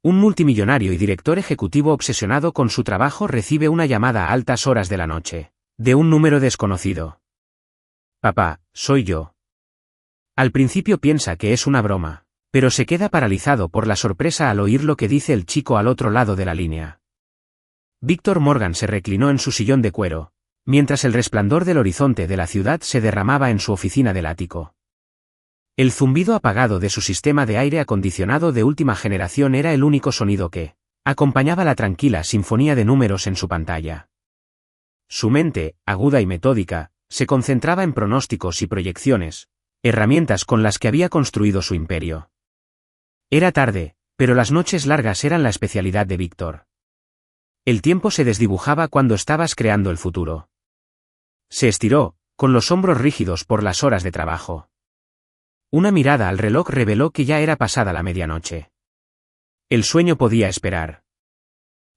Un multimillonario y director ejecutivo obsesionado con su trabajo recibe una llamada a altas horas de la noche, de un número desconocido. Papá, soy yo. Al principio piensa que es una broma, pero se queda paralizado por la sorpresa al oír lo que dice el chico al otro lado de la línea. Víctor Morgan se reclinó en su sillón de cuero, mientras el resplandor del horizonte de la ciudad se derramaba en su oficina del ático. El zumbido apagado de su sistema de aire acondicionado de última generación era el único sonido que acompañaba la tranquila sinfonía de números en su pantalla. Su mente, aguda y metódica, se concentraba en pronósticos y proyecciones, herramientas con las que había construido su imperio. Era tarde, pero las noches largas eran la especialidad de Víctor. El tiempo se desdibujaba cuando estabas creando el futuro. Se estiró, con los hombros rígidos por las horas de trabajo. Una mirada al reloj reveló que ya era pasada la medianoche. El sueño podía esperar.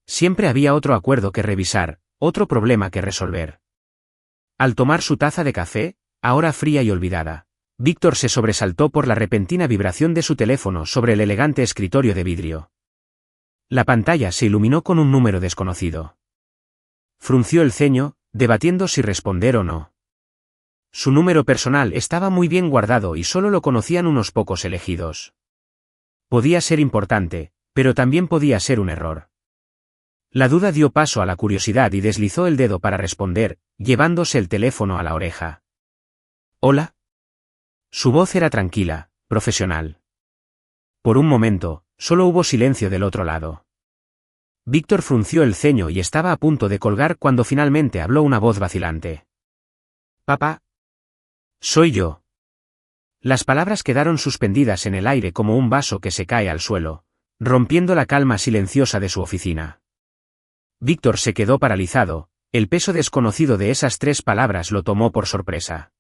Siempre había otro acuerdo que revisar, otro problema que resolver. Al tomar su taza de café, ahora fría y olvidada, Víctor se sobresaltó por la repentina vibración de su teléfono sobre el elegante escritorio de vidrio. La pantalla se iluminó con un número desconocido. Frunció el ceño, debatiendo si responder o no. Su número personal estaba muy bien guardado y solo lo conocían unos pocos elegidos. Podía ser importante, pero también podía ser un error. La duda dio paso a la curiosidad y deslizó el dedo para responder, llevándose el teléfono a la oreja. ¿Hola? Su voz era tranquila, profesional. Por un momento, solo hubo silencio del otro lado. Víctor frunció el ceño y estaba a punto de colgar cuando finalmente habló una voz vacilante. «Papá. Soy yo». Las palabras quedaron suspendidas en el aire como un vaso que se cae al suelo, rompiendo la calma silenciosa de su oficina. Víctor se quedó paralizado, el peso desconocido de esas 3 palabras lo tomó por sorpresa.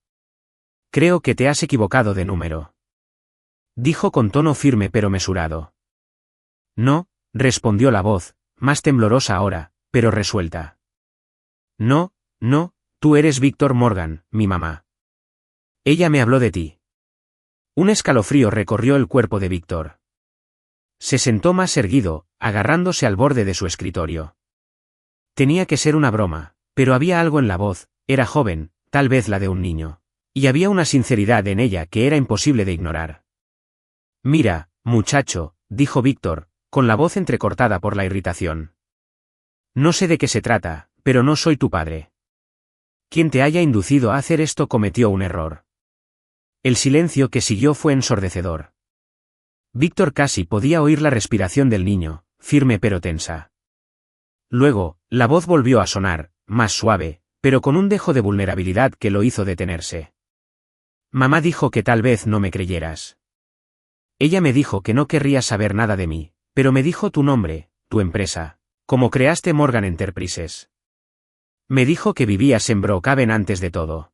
«Creo que te has equivocado de número», dijo con tono firme pero mesurado. «No», respondió la voz, más temblorosa ahora, pero resuelta. «No, no, tú eres Víctor Morgan, mi mamá. Ella me habló de ti». Un escalofrío recorrió el cuerpo de Víctor. Se sentó más erguido, agarrándose al borde de su escritorio. Tenía que ser una broma, pero había algo en la voz, era joven, tal vez la de un niño. Y había una sinceridad en ella que era imposible de ignorar. «Mira, muchacho», dijo Víctor, con la voz entrecortada por la irritación. «No sé de qué se trata, pero no soy tu padre. Quien te haya inducido a hacer esto cometió un error». El silencio que siguió fue ensordecedor. Víctor casi podía oír la respiración del niño, firme pero tensa. Luego, la voz volvió a sonar, más suave, pero con un dejo de vulnerabilidad que lo hizo detenerse. «Mamá dijo que tal vez no me creyeras. Ella me dijo que no querrías saber nada de mí, pero me dijo tu nombre, tu empresa, cómo creaste Morgan Enterprises. Me dijo que vivías en Brookhaven antes de todo.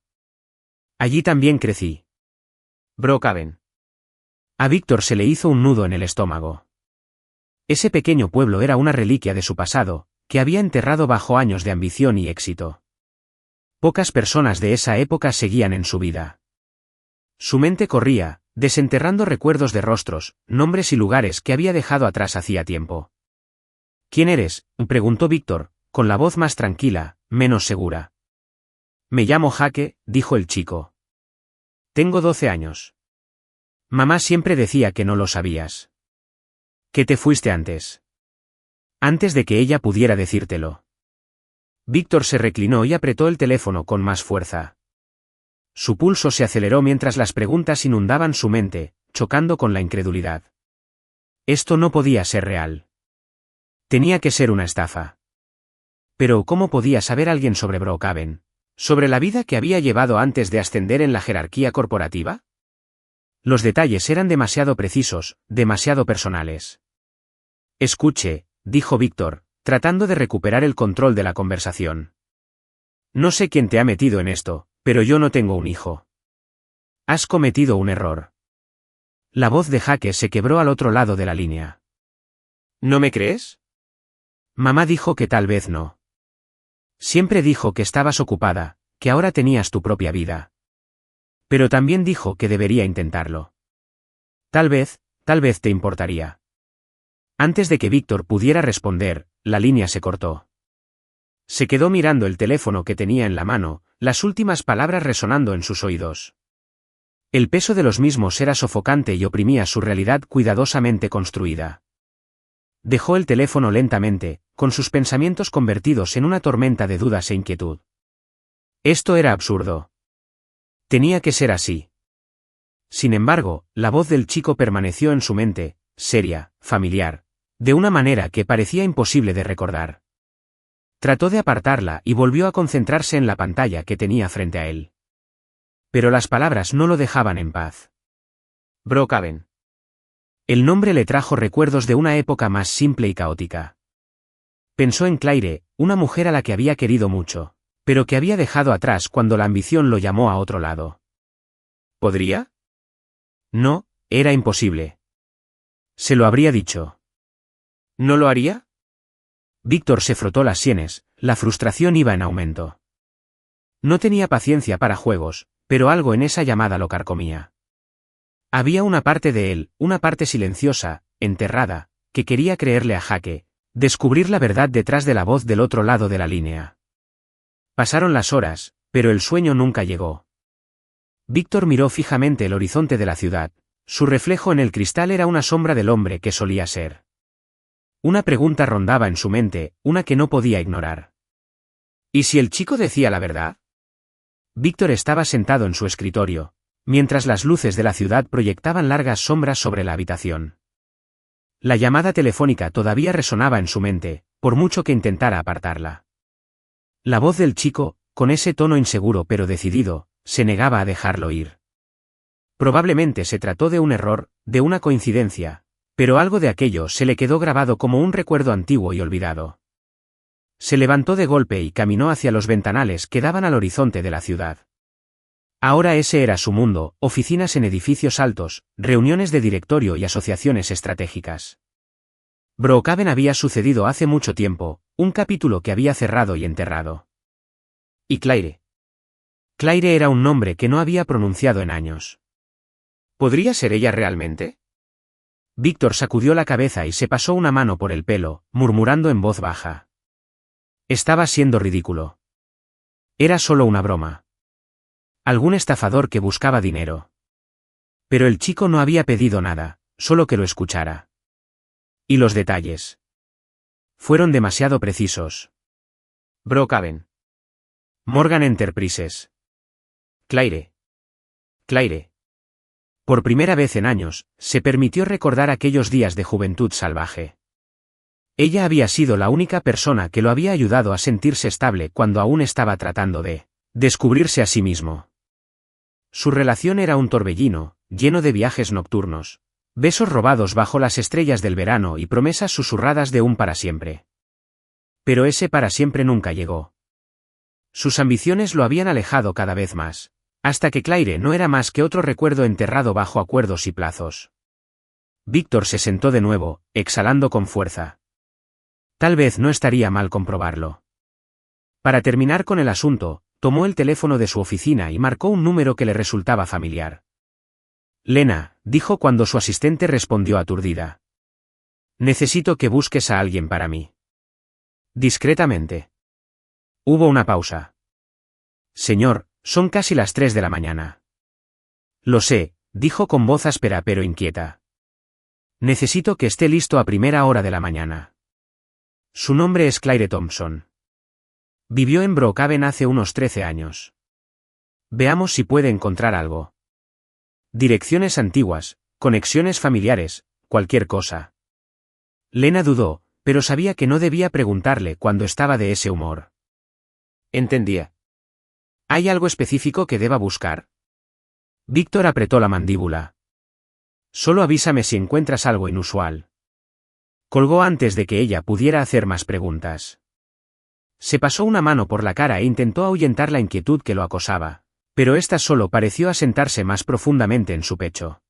Allí también crecí». Brookhaven. A Víctor se le hizo un nudo en el estómago. Ese pequeño pueblo era una reliquia de su pasado, que había enterrado bajo años de ambición y éxito. Pocas personas de esa época seguían en su vida. Su mente corría, desenterrando recuerdos de rostros, nombres y lugares que había dejado atrás hacía tiempo. «¿Quién eres?», preguntó Víctor, con la voz más tranquila, menos segura. «Me llamo Jaque», dijo el chico. «Tengo 12 años. Mamá siempre decía que no lo sabías. Que te fuiste antes. Antes de que ella pudiera decírtelo». Víctor se reclinó y apretó el teléfono con más fuerza. Su pulso se aceleró mientras las preguntas inundaban su mente, chocando con la incredulidad. Esto no podía ser real. Tenía que ser una estafa. Pero ¿cómo podía saber alguien sobre Brookhaven? ¿Sobre la vida que había llevado antes de ascender en la jerarquía corporativa? Los detalles eran demasiado precisos, demasiado personales. «Escuche», dijo Víctor, tratando de recuperar el control de la conversación. «No sé quién te ha metido en esto, pero yo no tengo un hijo. Has cometido un error». La voz de Jaque se quebró al otro lado de la línea. «¿No me crees?» «Mamá dijo que tal vez no. Siempre dijo que estabas ocupada, que ahora tenías tu propia vida. Pero también dijo que debería intentarlo. Tal vez te importaría». Antes de que Víctor pudiera responder, la línea se cortó. Se quedó mirando el teléfono que tenía en la mano, las últimas palabras resonando en sus oídos. El peso de los mismos era sofocante y oprimía su realidad cuidadosamente construida. Dejó el teléfono lentamente, con sus pensamientos convertidos en una tormenta de dudas e inquietud. Esto era absurdo. Tenía que ser así. Sin embargo, la voz del chico permaneció en su mente, seria, familiar, de una manera que parecía imposible de recordar. Trató de apartarla y volvió a concentrarse en la pantalla que tenía frente a él. Pero las palabras no lo dejaban en paz. Brookhaven. El nombre le trajo recuerdos de una época más simple y caótica. Pensó en Claire, una mujer a la que había querido mucho, pero que había dejado atrás cuando la ambición lo llamó a otro lado. ¿Podría? No, era imposible. Se lo habría dicho. ¿No lo haría? Víctor se frotó las sienes, la frustración iba en aumento. No tenía paciencia para juegos, pero algo en esa llamada lo carcomía. Había una parte de él, una parte silenciosa, enterrada, que quería creerle a Jaque, descubrir la verdad detrás de la voz del otro lado de la línea. Pasaron las horas, pero el sueño nunca llegó. Víctor miró fijamente el horizonte de la ciudad, su reflejo en el cristal era una sombra del hombre que solía ser. Una pregunta rondaba en su mente, una que no podía ignorar. ¿Y si el chico decía la verdad? Víctor estaba sentado en su escritorio, mientras las luces de la ciudad proyectaban largas sombras sobre la habitación. La llamada telefónica todavía resonaba en su mente, por mucho que intentara apartarla. La voz del chico, con ese tono inseguro pero decidido, se negaba a dejarlo ir. Probablemente se trató de un error, de una coincidencia, pero algo de aquello se le quedó grabado como un recuerdo antiguo y olvidado. Se levantó de golpe y caminó hacia los ventanales que daban al horizonte de la ciudad. Ahora ese era su mundo, oficinas en edificios altos, reuniones de directorio y asociaciones estratégicas. Brookhaven había sucedido hace mucho tiempo, un capítulo que había cerrado y enterrado. ¿Y Claire? Claire era un nombre que no había pronunciado en años. ¿Podría ser ella realmente? Víctor sacudió la cabeza y se pasó una mano por el pelo, murmurando en voz baja. Estaba siendo ridículo. Era solo una broma. Algún estafador que buscaba dinero. Pero el chico no había pedido nada, solo que lo escuchara. Y los detalles. Fueron demasiado precisos. Brookhaven. Morgan Enterprises. Claire. Claire. Por primera vez en años, se permitió recordar aquellos días de juventud salvaje. Ella había sido la única persona que lo había ayudado a sentirse estable cuando aún estaba tratando de descubrirse a sí mismo. Su relación era un torbellino, lleno de viajes nocturnos, besos robados bajo las estrellas del verano y promesas susurradas de un para siempre. Pero ese para siempre nunca llegó. Sus ambiciones lo habían alejado cada vez más, hasta que Claire no era más que otro recuerdo enterrado bajo acuerdos y plazos. Víctor se sentó de nuevo, exhalando con fuerza. Tal vez no estaría mal comprobarlo. Para terminar con el asunto, tomó el teléfono de su oficina y marcó un número que le resultaba familiar. Lena, dijo cuando su asistente respondió aturdida. Necesito que busques a alguien para mí. Discretamente. Hubo una pausa. Señor, son casi las 3 de la mañana. Lo sé, dijo con voz áspera pero inquieta. Necesito que esté listo a primera hora de la mañana. Su nombre es Claire Thompson. Vivió en Brookhaven hace unos 13 años. Veamos si puede encontrar algo. Direcciones antiguas, conexiones familiares, cualquier cosa. Lena dudó, pero sabía que no debía preguntarle cuando estaba de ese humor. Entendía. ¿Hay algo específico que deba buscar? Víctor apretó la mandíbula. Solo avísame si encuentras algo inusual. Colgó antes de que ella pudiera hacer más preguntas. Se pasó una mano por la cara e intentó ahuyentar la inquietud que lo acosaba, pero ésta solo pareció asentarse más profundamente en su pecho.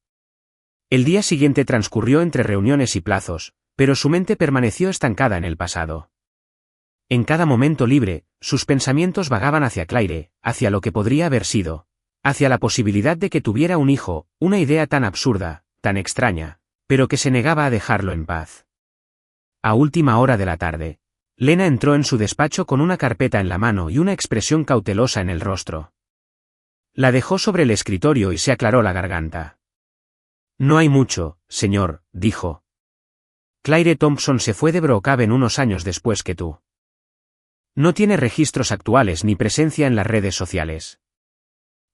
El día siguiente transcurrió entre reuniones y plazos, pero su mente permaneció estancada en el pasado. En cada momento libre, sus pensamientos vagaban hacia Claire, hacia lo que podría haber sido, hacia la posibilidad de que tuviera un hijo, una idea tan absurda, tan extraña, pero que se negaba a dejarlo en paz. a última hora de la tarde. Lena entró en su despacho con una carpeta en la mano y una expresión cautelosa en el rostro. La dejó sobre el escritorio y se aclaró la garganta. No hay mucho, señor, dijo. Claire Thompson se fue de Brookhaven unos años después que tú. No tiene registros actuales ni presencia en las redes sociales.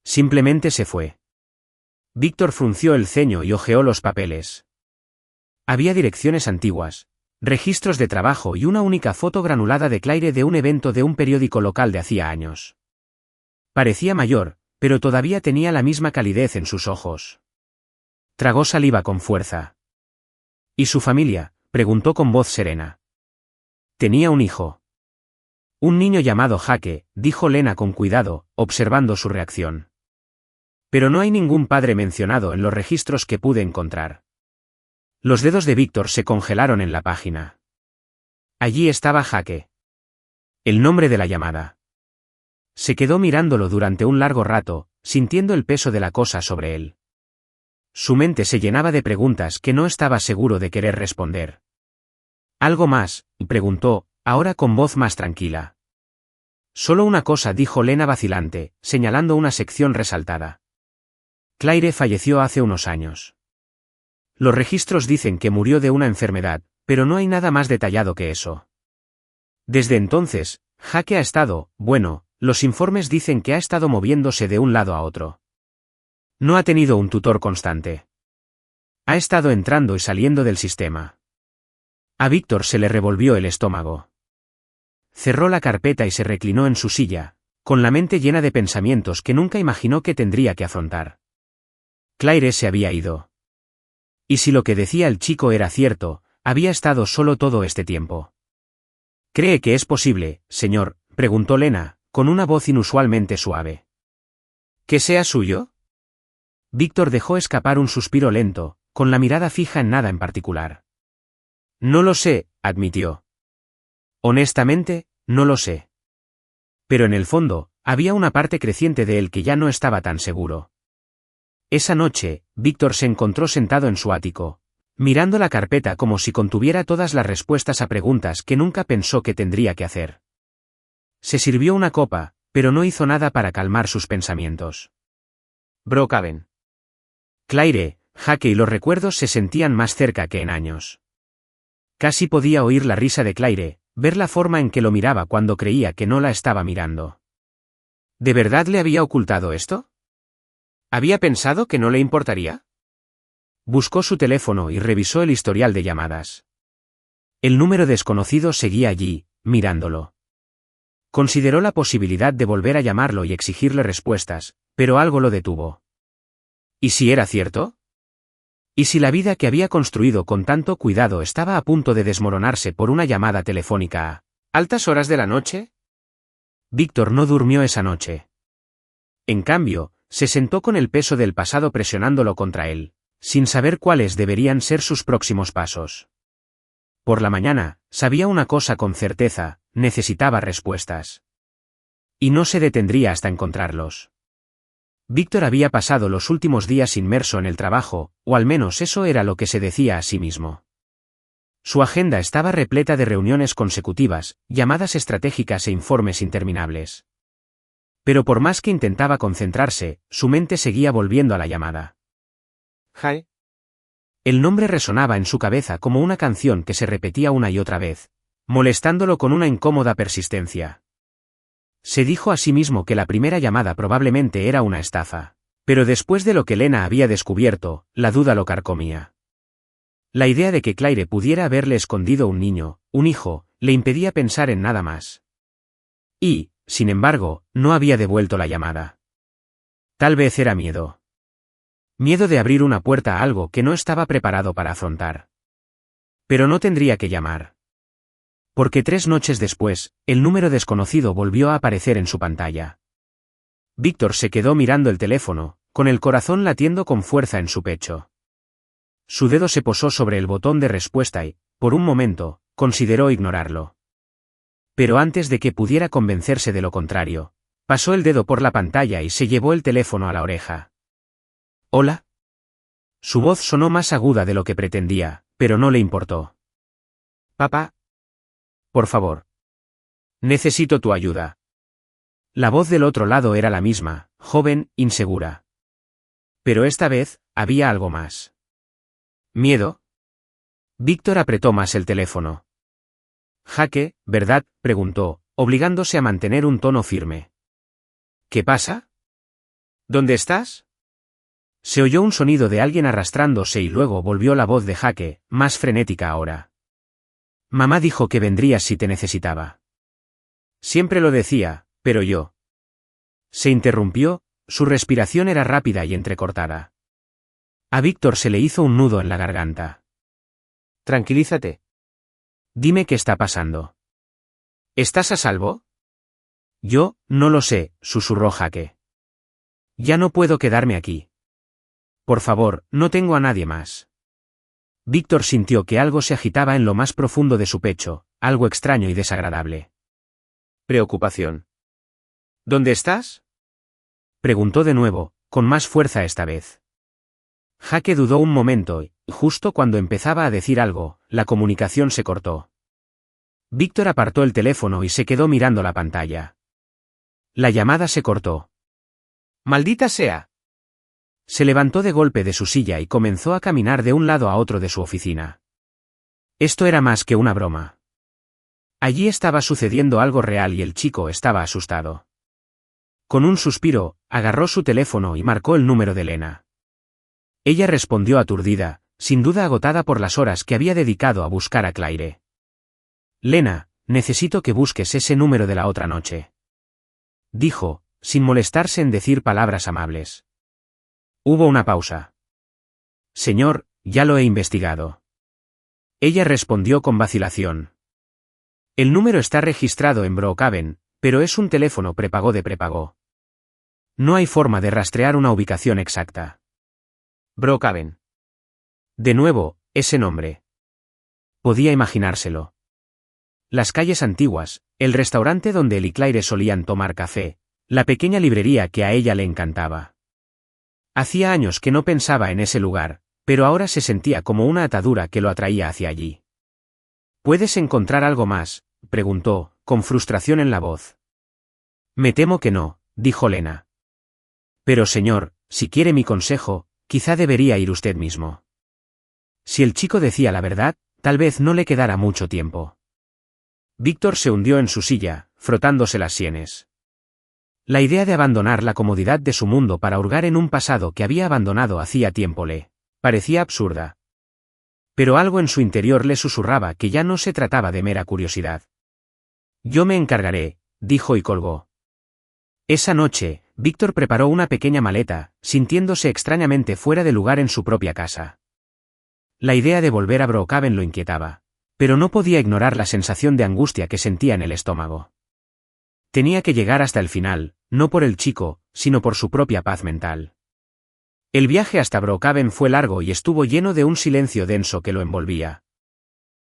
Simplemente se fue. Víctor frunció el ceño y hojeó los papeles. Había direcciones antiguas, registros de trabajo y una única foto granulada de Claire de un evento de un periódico local de hacía años. Parecía mayor, pero todavía tenía la misma calidez en sus ojos. Tragó saliva con fuerza. ¿Y su familia?, preguntó con voz serena. Tenía un hijo. Un niño llamado Jake, dijo Lena con cuidado, observando su reacción. Pero no hay ningún padre mencionado en los registros que pude encontrar. Los dedos de Víctor se congelaron en la página. Allí estaba Jake. El nombre de la llamada. Se quedó mirándolo durante un largo rato, sintiendo el peso de la cosa sobre él. Su mente se llenaba de preguntas que no estaba seguro de querer responder. ¿Algo más?, preguntó, ahora con voz más tranquila. Solo una cosa, dijo Lena vacilante, señalando una sección resaltada. Claire falleció hace unos años. Los registros dicen que murió de una enfermedad, pero no hay nada más detallado que eso. Desde entonces, Jake ha estado, bueno, los informes dicen que ha estado moviéndose de un lado a otro. No ha tenido un tutor constante. Ha estado entrando y saliendo del sistema. A Víctor se le revolvió el estómago. Cerró la carpeta y se reclinó en su silla, con la mente llena de pensamientos que nunca imaginó que tendría que afrontar. Claire se había ido. Y si lo que decía el chico era cierto, había estado solo todo este tiempo. ¿Cree que es posible, señor?, preguntó Lena, con una voz inusualmente suave. ¿Que sea suyo? Víctor dejó escapar un suspiro lento, con la mirada fija en nada en particular. No lo sé, admitió. Honestamente, no lo sé. Pero en el fondo, había una parte creciente de él que ya no estaba tan seguro. Esa noche, Víctor se encontró sentado en su ático, mirando la carpeta como si contuviera todas las respuestas a preguntas que nunca pensó que tendría que hacer. Se sirvió una copa, pero no hizo nada para calmar sus pensamientos. Brookhaven. Claire, Jake y los recuerdos se sentían más cerca que en años. Casi podía oír la risa de Claire, ver la forma en que lo miraba cuando creía que no la estaba mirando. ¿De verdad le había ocultado esto? ¿Había pensado que no le importaría? Buscó su teléfono y revisó el historial de llamadas. El número desconocido seguía allí, mirándolo. Consideró la posibilidad de volver a llamarlo y exigirle respuestas, pero algo lo detuvo. ¿Y si era cierto? ¿Y si la vida que había construido con tanto cuidado estaba a punto de desmoronarse por una llamada telefónica a altas horas de la noche? Víctor no durmió esa noche. En cambio, se sentó con el peso del pasado presionándolo contra él, sin saber cuáles deberían ser sus próximos pasos. Por la mañana, sabía una cosa con certeza, necesitaba respuestas. Y no se detendría hasta encontrarlos. Víctor había pasado los últimos días inmerso en el trabajo, o al menos eso era lo que se decía a sí mismo. Su agenda estaba repleta de reuniones consecutivas, llamadas estratégicas e informes interminables. Pero por más que intentaba concentrarse, su mente seguía volviendo a la llamada. Jae. El nombre resonaba en su cabeza como una canción que se repetía una y otra vez, molestándolo con una incómoda persistencia. Se dijo a sí mismo que la primera llamada probablemente era una estafa, pero después de lo que Lena había descubierto, la duda lo carcomía. La idea de que Claire pudiera haberle escondido un niño, un hijo, le impedía pensar en nada más. Y, sin embargo, no había devuelto la llamada. Tal vez era miedo. Miedo de abrir una puerta a algo que no estaba preparado para afrontar. Pero no tendría que llamar. Porque 3 noches después, el número desconocido volvió a aparecer en su pantalla. Víctor se quedó mirando el teléfono, con el corazón latiendo con fuerza en su pecho. Su dedo se posó sobre el botón de respuesta y, por un momento, consideró ignorarlo. Pero antes de que pudiera convencerse de lo contrario, pasó el dedo por la pantalla y se llevó el teléfono a la oreja. ¿Hola? Su voz sonó más aguda de lo que pretendía, pero no le importó. Papá. Por favor. Necesito tu ayuda. La voz del otro lado era la misma, joven, insegura. Pero esta vez, había algo más. ¿Miedo? Víctor apretó más el teléfono. Jaque, ¿verdad?, preguntó, obligándose a mantener un tono firme. ¿Qué pasa? ¿Dónde estás? Se oyó un sonido de alguien arrastrándose y luego volvió la voz de Jaque, más frenética ahora. Mamá dijo que vendrías si te necesitaba. Siempre lo decía, pero yo. Se interrumpió, su respiración era rápida y entrecortada. A Víctor se le hizo un nudo en la garganta. Tranquilízate. Dime qué está pasando. ¿Estás a salvo? Yo, no lo sé, susurró Jaque. Ya no puedo quedarme aquí. Por favor, no tengo a nadie más. Víctor sintió que algo se agitaba en lo más profundo de su pecho, algo extraño y desagradable. Preocupación. ¿Dónde estás? Preguntó de nuevo, con más fuerza esta vez. Jaque dudó un momento y, justo cuando empezaba a decir algo, la comunicación se cortó. Víctor apartó el teléfono y se quedó mirando la pantalla. La llamada se cortó. ¡Maldita sea! Se levantó de golpe de su silla y comenzó a caminar de un lado a otro de su oficina. Esto era más que una broma. Allí estaba sucediendo algo real y el chico estaba asustado. Con un suspiro, agarró su teléfono y marcó el número de Lena. Ella respondió aturdida, sin duda agotada por las horas que había dedicado a buscar a Claire. Lena, necesito que busques ese número de la otra noche. Dijo, sin molestarse en decir palabras amables. Hubo una pausa. Señor, ya lo he investigado. Ella respondió con vacilación. El número está registrado en Brookhaven, pero es un teléfono prepago de prepago. No hay forma de rastrear una ubicación exacta. Brookhaven. De nuevo, ese nombre. Podía imaginárselo. Las calles antiguas, el restaurante donde él y Claire solían tomar café, la pequeña librería que a ella le encantaba. Hacía años que no pensaba en ese lugar, pero ahora se sentía como una atadura que lo atraía hacia allí. ¿Puedes encontrar algo más?, preguntó, con frustración en la voz. Me temo que no, dijo Lena. Pero señor, si quiere mi consejo, quizá debería ir usted mismo. Si el chico decía la verdad, tal vez no le quedara mucho tiempo. Víctor se hundió en su silla, frotándose las sienes. La idea de abandonar la comodidad de su mundo para hurgar en un pasado que había abandonado hacía tiempo le parecía absurda. Pero algo en su interior le susurraba que ya no se trataba de mera curiosidad. Yo me encargaré, dijo y colgó. Esa noche, Víctor preparó una pequeña maleta, sintiéndose extrañamente fuera de lugar en su propia casa. La idea de volver a Brookhaven lo inquietaba, pero no podía ignorar la sensación de angustia que sentía en el estómago. Tenía que llegar hasta el final, no por el chico, sino por su propia paz mental. El viaje hasta Brookhaven fue largo y estuvo lleno de un silencio denso que lo envolvía.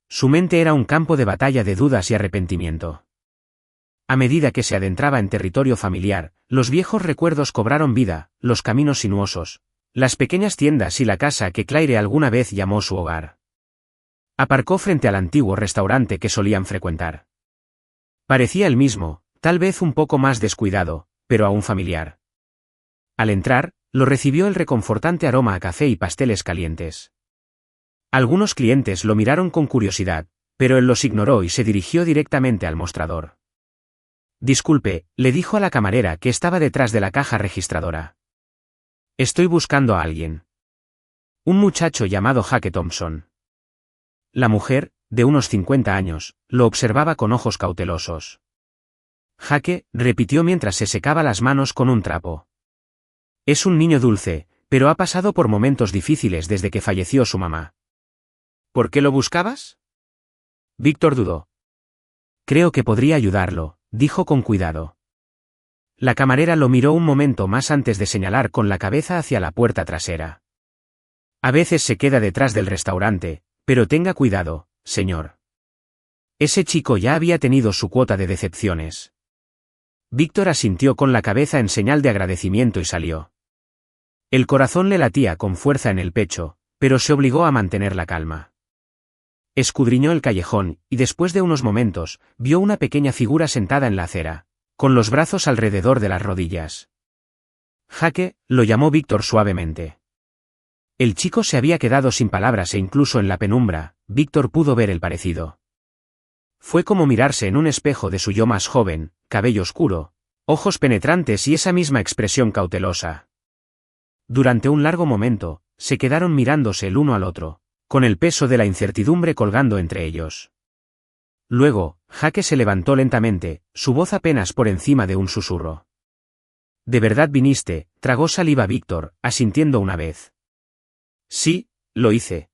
Su mente era un campo de batalla de dudas y arrepentimiento. A medida que se adentraba en territorio familiar, los viejos recuerdos cobraron vida, los caminos sinuosos, las pequeñas tiendas y la casa que Claire alguna vez llamó su hogar. Aparcó frente al antiguo restaurante que solían frecuentar. Parecía el mismo, tal vez un poco más descuidado, pero aún familiar. Al entrar, lo recibió el reconfortante aroma a café y pasteles calientes. Algunos clientes lo miraron con curiosidad, pero él los ignoró y se dirigió directamente al mostrador. Disculpe, le dijo a la camarera que estaba detrás de la caja registradora. Estoy buscando a alguien. Un muchacho llamado Jaque Thompson. La mujer, de unos 50 años, lo observaba con ojos cautelosos. Jaque, repitió mientras se secaba las manos con un trapo. Es un niño dulce, pero ha pasado por momentos difíciles desde que falleció su mamá. ¿Por qué lo buscabas? Víctor dudó. Creo que podría ayudarlo, dijo con cuidado. La camarera lo miró un momento más antes de señalar con la cabeza hacia la puerta trasera. A veces se queda detrás del restaurante, pero tenga cuidado, señor. Ese chico ya había tenido su cuota de decepciones. Víctor asintió con la cabeza en señal de agradecimiento y salió. El corazón le latía con fuerza en el pecho, pero se obligó a mantener la calma. Escudriñó el callejón, y después de unos momentos, vio una pequeña figura sentada en la acera, con los brazos alrededor de las rodillas. Jake, lo llamó Víctor suavemente. El chico se había quedado sin palabras e incluso en la penumbra, Víctor pudo ver el parecido. Fue como mirarse en un espejo de su yo más joven, cabello oscuro, ojos penetrantes y esa misma expresión cautelosa. Durante un largo momento, se quedaron mirándose el uno al otro, con el peso de la incertidumbre colgando entre ellos. Luego, Jake se levantó lentamente, su voz apenas por encima de un susurro. «¿De verdad viniste?», tragó saliva Víctor, asintiendo una vez. «Sí, lo hice».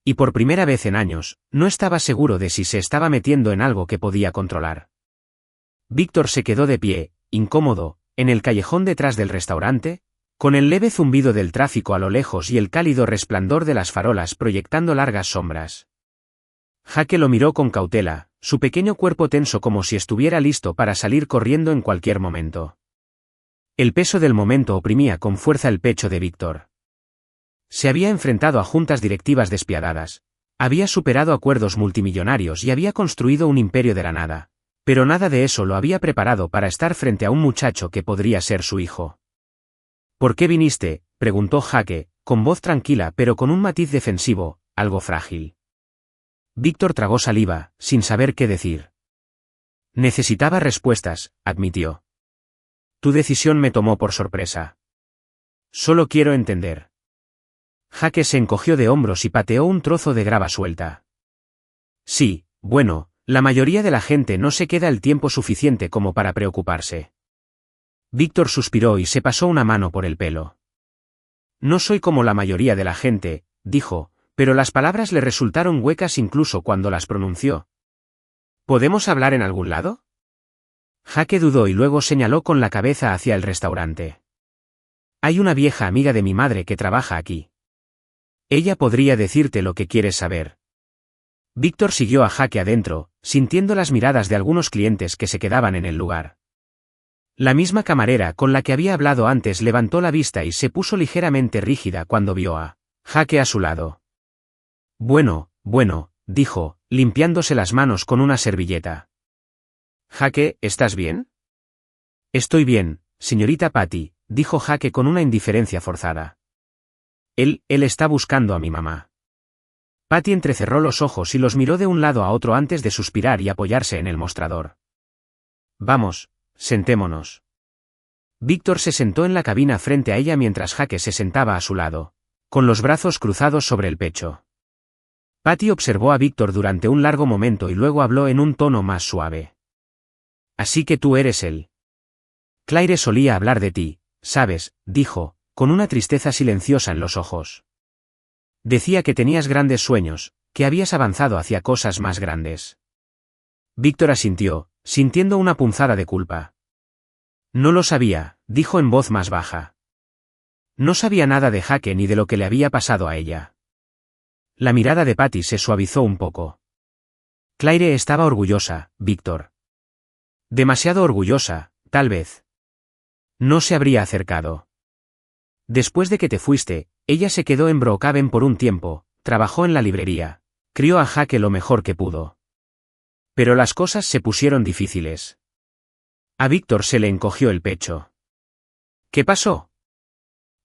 Y por primera vez en años, no estaba seguro de si se estaba metiendo en algo que podía controlar. Víctor se quedó de pie, incómodo, en el callejón detrás del restaurante, con el leve zumbido del tráfico a lo lejos y el cálido resplandor de las farolas proyectando largas sombras. Jake lo miró con cautela, su pequeño cuerpo tenso como si estuviera listo para salir corriendo en cualquier momento. El peso del momento oprimía con fuerza el pecho de Víctor. Se había enfrentado a juntas directivas despiadadas, había superado acuerdos multimillonarios y había construido un imperio de la nada, pero nada de eso lo había preparado para estar frente a un muchacho que podría ser su hijo. «¿Por qué viniste?», preguntó Jake, con voz tranquila pero con un matiz defensivo, algo frágil. Víctor tragó saliva, sin saber qué decir. «Necesitaba respuestas», admitió. «Tu decisión me tomó por sorpresa. Solo quiero entender». Jake se encogió de hombros y pateó un trozo de grava suelta. «Sí, bueno, la mayoría de la gente no se queda el tiempo suficiente como para preocuparse». Víctor suspiró y se pasó una mano por el pelo. «No soy como la mayoría de la gente», dijo, pero las palabras le resultaron huecas incluso cuando las pronunció. «¿Podemos hablar en algún lado?». Jake dudó y luego señaló con la cabeza hacia el restaurante. «Hay una vieja amiga de mi madre que trabaja aquí. Ella podría decirte lo que quieres saber». Víctor siguió a Jake adentro, sintiendo las miradas de algunos clientes que se quedaban en el lugar. La misma camarera con la que había hablado antes levantó la vista y se puso ligeramente rígida cuando vio a Jake a su lado. «Bueno, dijo, limpiándose las manos con una servilleta. «Jake, ¿estás bien?». «Estoy bien, señorita Patty», dijo Jake con una indiferencia forzada. Él está buscando a mi mamá». Patty entrecerró los ojos y los miró de un lado a otro antes de suspirar y apoyarse en el mostrador. «Vamos, sentémonos». Víctor se sentó en la cabina frente a ella mientras Jake se sentaba a su lado, con los brazos cruzados sobre el pecho. Patty observó a Víctor durante un largo momento y luego habló en un tono más suave. «Así que tú eres él. Claire solía hablar de ti, ¿sabes?», dijo, con una tristeza silenciosa en los ojos. «Decía que tenías grandes sueños, que habías avanzado hacia cosas más grandes». Víctor asintió, sintiendo una punzada de culpa. «No lo sabía», dijo en voz más baja. No sabía nada de Jake ni de lo que le había pasado a ella. La mirada de Patty se suavizó un poco. «Claire estaba orgullosa, Víctor. Demasiado orgullosa, tal vez. No se habría acercado. Después de que te fuiste, ella se quedó en Brookhaven por un tiempo, trabajó en la librería, crió a Jake lo mejor que pudo. Pero las cosas se pusieron difíciles». A Víctor se le encogió el pecho. «¿Qué pasó?».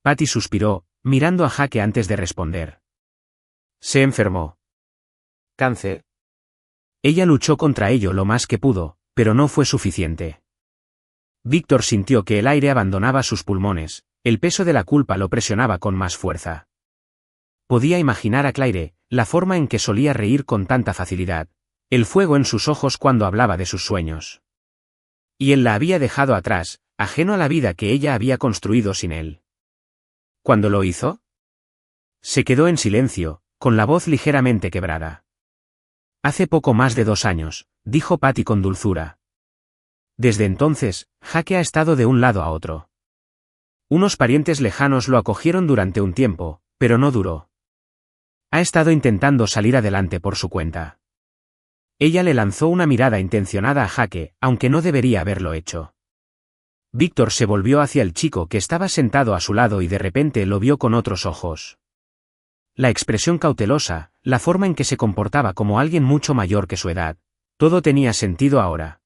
Patty suspiró, mirando a Jake antes de responder. «Se enfermó. Cáncer». Ella luchó contra ello lo más que pudo, pero no fue suficiente. Víctor sintió que el aire abandonaba sus pulmones, el peso de la culpa lo presionaba con más fuerza. Podía imaginar a Claire, la forma en que solía reír con tanta facilidad, el fuego en sus ojos cuando hablaba de sus sueños. Y él la había dejado atrás, ajeno a la vida que ella había construido sin él. ¿Cuándo lo hizo? Se quedó en silencio, con la voz ligeramente quebrada. «Hace poco más de 2 años», dijo Patty con dulzura. Desde entonces, Jake ha estado de un lado a otro. Unos parientes lejanos lo acogieron durante un tiempo, pero no duró. Ha estado intentando salir adelante por su cuenta. Ella le lanzó una mirada intencionada a Jake, aunque no debería haberlo hecho. Víctor se volvió hacia el chico que estaba sentado a su lado y de repente lo vio con otros ojos. La expresión cautelosa, la forma en que se comportaba como alguien mucho mayor que su edad. Todo tenía sentido ahora.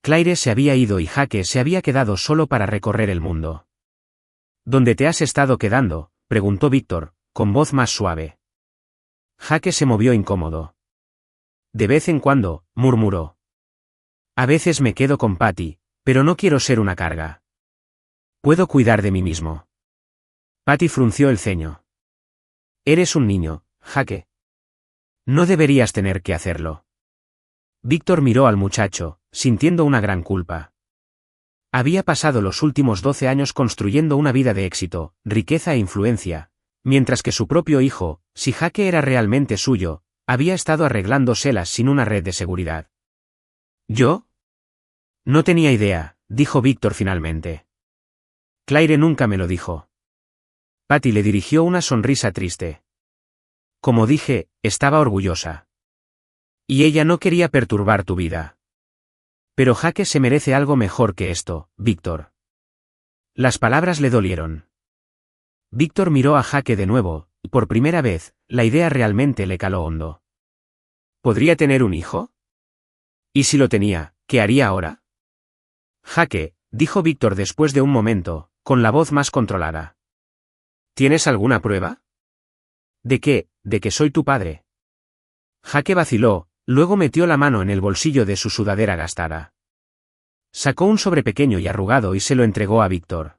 Claire se había ido y Jake se había quedado solo para recorrer el mundo. ¿Dónde te has estado quedando?, preguntó Víctor, con voz más suave. Jake se movió incómodo. De vez en cuando, murmuró. A veces me quedo con Patty, pero no quiero ser una carga. Puedo cuidar de mí mismo. Patty frunció el ceño. Eres un niño, Jake. No deberías tener que hacerlo. Víctor miró al muchacho, sintiendo una gran culpa. Había pasado los últimos 12 años construyendo una vida de éxito, riqueza e influencia, mientras que su propio hijo, si Jake era realmente suyo, había estado arreglándoselas sin una red de seguridad. ¿Yo? No tenía idea, dijo Víctor finalmente. Claire nunca me lo dijo. Patty le dirigió una sonrisa triste. Como dije, estaba orgullosa. Y ella no quería perturbar tu vida. Pero Jake se merece algo mejor que esto, Víctor. Las palabras le dolieron. Víctor miró a Jake de nuevo, y por primera vez, la idea realmente le caló hondo. ¿Podría tener un hijo? ¿Y si lo tenía, qué haría ahora? Jake, dijo Víctor después de un momento, con la voz más controlada. ¿Tienes alguna prueba? ¿De qué? ¿De que soy tu padre? Jake vaciló, luego metió la mano en el bolsillo de su sudadera gastada. Sacó un sobre pequeño y arrugado y se lo entregó a Víctor.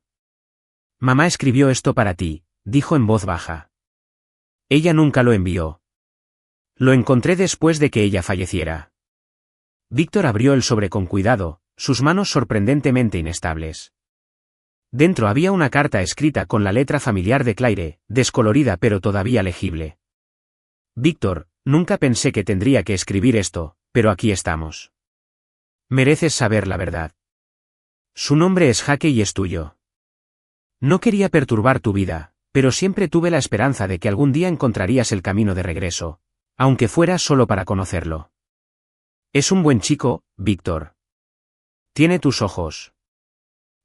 Mamá escribió esto para ti, dijo en voz baja. Ella nunca lo envió. Lo encontré después de que ella falleciera. Víctor abrió el sobre con cuidado, sus manos sorprendentemente inestables. Dentro había una carta escrita con la letra familiar de Claire, descolorida pero todavía legible. Víctor, nunca pensé que tendría que escribir esto, pero aquí estamos. Mereces saber la verdad. Su nombre es Jake y es tuyo. No quería perturbar tu vida, pero siempre tuve la esperanza de que algún día encontrarías el camino de regreso, aunque fuera solo para conocerlo. Es un buen chico, Víctor. Tiene tus ojos.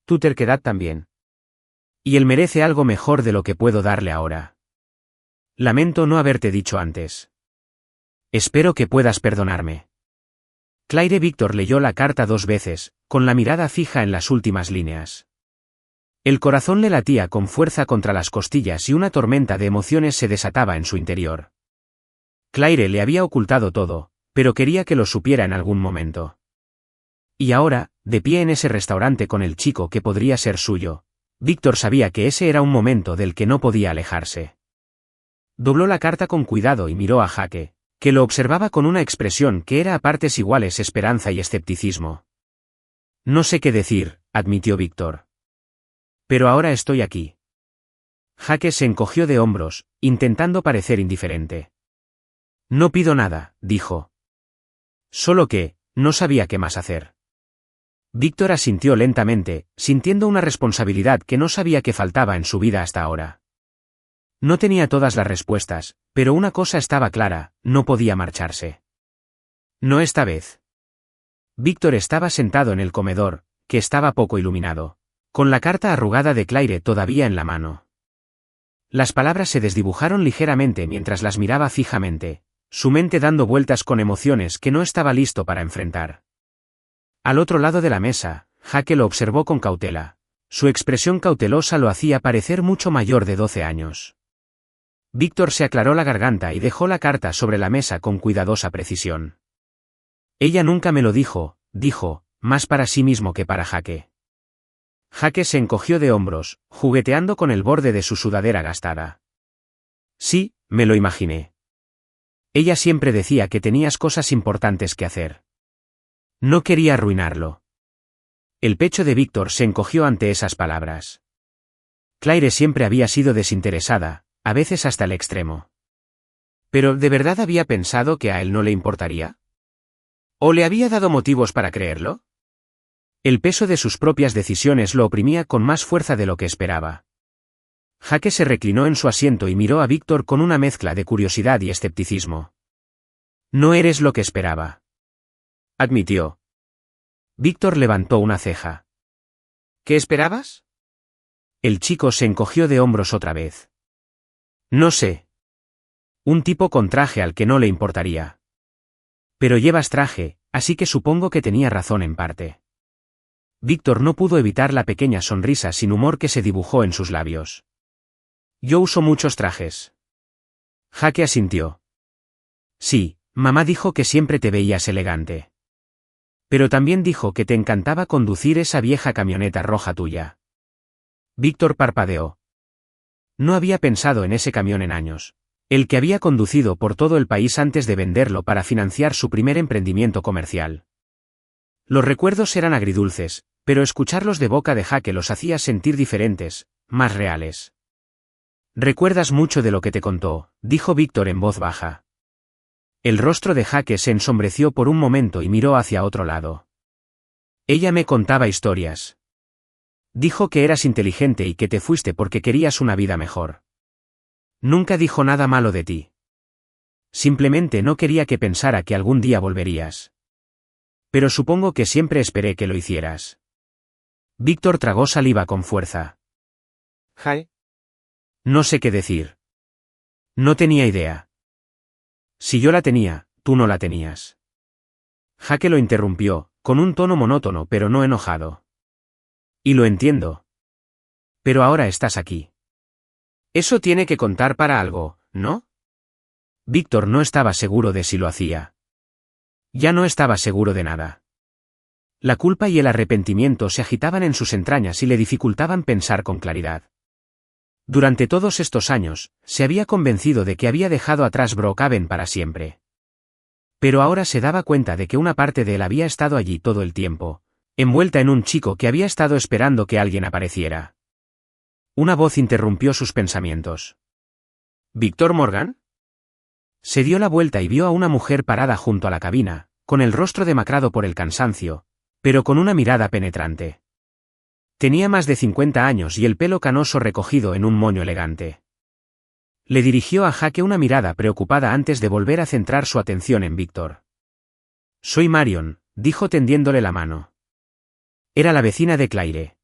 Tu terquedad también. Y él merece algo mejor de lo que puedo darle ahora. Lamento no haberte dicho antes. Espero que puedas perdonarme. Claire Víctor leyó la carta 2 veces, con la mirada fija en las últimas líneas. El corazón le latía con fuerza contra las costillas y una tormenta de emociones se desataba en su interior. Claire le había ocultado todo, pero quería que lo supiera en algún momento. Y ahora, de pie en ese restaurante con el chico que podría ser suyo, Víctor sabía que ese era un momento del que no podía alejarse. Dobló la carta con cuidado y miró a Jake, que lo observaba con una expresión que era a partes iguales esperanza y escepticismo. No sé qué decir, admitió Víctor. Pero ahora estoy aquí. Jake se encogió de hombros, intentando parecer indiferente. No pido nada, dijo. Solo que, no sabía qué más hacer. Víctor asintió lentamente, sintiendo una responsabilidad que no sabía que faltaba en su vida hasta ahora. No tenía todas las respuestas, pero una cosa estaba clara, no podía marcharse. No esta vez. Víctor estaba sentado en el comedor, que estaba poco iluminado, con la carta arrugada de Claire todavía en la mano. Las palabras se desdibujaron ligeramente mientras las miraba fijamente, su mente dando vueltas con emociones que no estaba listo para enfrentar. Al otro lado de la mesa, Jake lo observó con cautela. Su expresión cautelosa lo hacía parecer mucho mayor de 12 años. Víctor se aclaró la garganta y dejó la carta sobre la mesa con cuidadosa precisión. Ella nunca me lo dijo, dijo, más para sí mismo que para Jake. Jake se encogió de hombros, jugueteando con el borde de su sudadera gastada. Sí, me lo imaginé. Ella siempre decía que tenías cosas importantes que hacer. No quería arruinarlo. El pecho de Víctor se encogió ante esas palabras. Claire siempre había sido desinteresada, a veces hasta el extremo. ¿Pero de verdad había pensado que a él no le importaría? ¿O le había dado motivos para creerlo? El peso de sus propias decisiones lo oprimía con más fuerza de lo que esperaba. Jake se reclinó en su asiento y miró a Víctor con una mezcla de curiosidad y escepticismo. No eres lo que esperaba, admitió. Víctor levantó una ceja. ¿Qué esperabas? El chico se encogió de hombros otra vez. No sé. Un tipo con traje al que no le importaría. Pero llevas traje, así que supongo que tenía razón en parte. Víctor no pudo evitar la pequeña sonrisa sin humor que se dibujó en sus labios. Yo uso muchos trajes. Jake asintió. Sí, mamá dijo que siempre te veías elegante. Pero también dijo que te encantaba conducir esa vieja camioneta roja tuya. Víctor parpadeó. No había pensado en ese camión en años. El que había conducido por todo el país antes de venderlo para financiar su primer emprendimiento comercial. Los recuerdos eran agridulces, pero escucharlos de boca de Jake los hacía sentir diferentes, más reales. «Recuerdas mucho de lo que te contó», dijo Víctor en voz baja. El rostro de Jake se ensombreció por un momento y miró hacia otro lado. Ella me contaba historias. Dijo que eras inteligente y que te fuiste porque querías una vida mejor. Nunca dijo nada malo de ti. Simplemente no quería que pensara que algún día volverías. Pero supongo que siempre esperé que lo hicieras. Víctor tragó saliva con fuerza. Jake. No sé qué decir. No tenía idea. Si yo la tenía, tú no la tenías. Jake lo interrumpió, con un tono monótono pero no enojado. Y lo entiendo. Pero ahora estás aquí. Eso tiene que contar para algo, ¿no? Víctor no estaba seguro de si lo hacía. Ya no estaba seguro de nada. La culpa y el arrepentimiento se agitaban en sus entrañas y le dificultaban pensar con claridad. Durante todos estos años, se había convencido de que había dejado atrás Brookhaven para siempre. Pero ahora se daba cuenta de que una parte de él había estado allí todo el tiempo, envuelta en un chico que había estado esperando que alguien apareciera. Una voz interrumpió sus pensamientos. ¿Víctor Morgan? Se dio la vuelta y vio a una mujer parada junto a la cabina, con el rostro demacrado por el cansancio, pero con una mirada penetrante. Tenía más de 50 años y el pelo canoso recogido en un moño elegante. Le dirigió a Jake una mirada preocupada antes de volver a centrar su atención en Víctor. Soy Marion, dijo tendiéndole la mano. Era la vecina de Claire.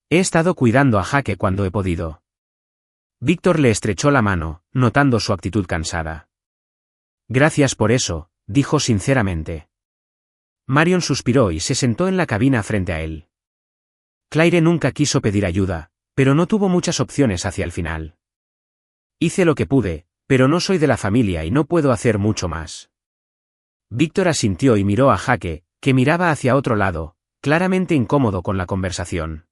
He estado cuidando a Jake cuando he podido. Víctor le estrechó la mano, notando su actitud cansada. Gracias por eso, dijo sinceramente. Marion suspiró y se sentó en la cabina frente a él. Claire nunca quiso pedir ayuda, pero no tuvo muchas opciones hacia el final. Hice lo que pude, pero no soy de la familia y no puedo hacer mucho más. Víctor asintió y miró a Jake, que miraba hacia otro lado, claramente incómodo con la conversación.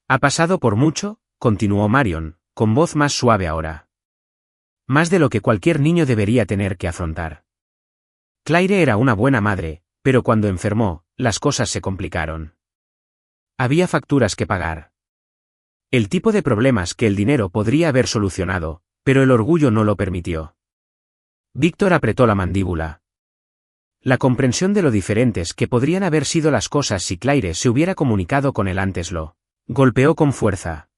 ¿Ha pasado por mucho?, continuó Marion, con voz más suave ahora. Más de lo que cualquier niño debería tener que afrontar. Claire era una buena madre, pero cuando enfermó, las cosas se complicaron. Había facturas que pagar. El tipo de problemas que el dinero podría haber solucionado, pero el orgullo no lo permitió. Víctor apretó la mandíbula. La comprensión de lo diferentes que podrían haber sido las cosas si Claire se hubiera comunicado con él antes lo golpeó con fuerza.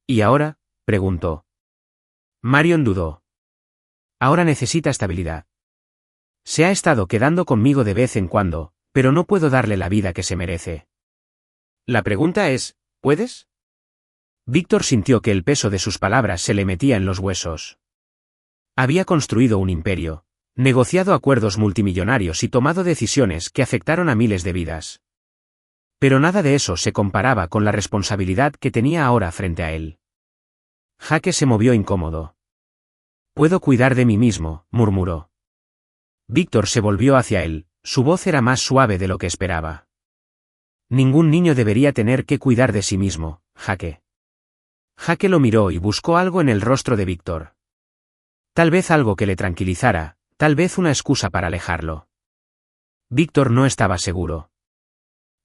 ¿Y ahora?, preguntó. Marion dudó. Ahora necesita estabilidad. Se ha estado quedando conmigo de vez en cuando, pero no puedo darle la vida que se merece. La pregunta es, ¿puedes? Víctor sintió que el peso de sus palabras se le metía en los huesos. Había construido un imperio, negociado acuerdos multimillonarios y tomado decisiones que afectaron a miles de vidas. Pero nada de eso se comparaba con la responsabilidad que tenía ahora frente a él. Jake se movió incómodo. Puedo cuidar de mí mismo, murmuró. Víctor se volvió hacia él, su voz era más suave de lo que esperaba. Ningún niño debería tener que cuidar de sí mismo, Jake. Jake lo miró y buscó algo en el rostro de Víctor. Tal vez algo que le tranquilizara, tal vez una excusa para alejarlo. Víctor no estaba seguro.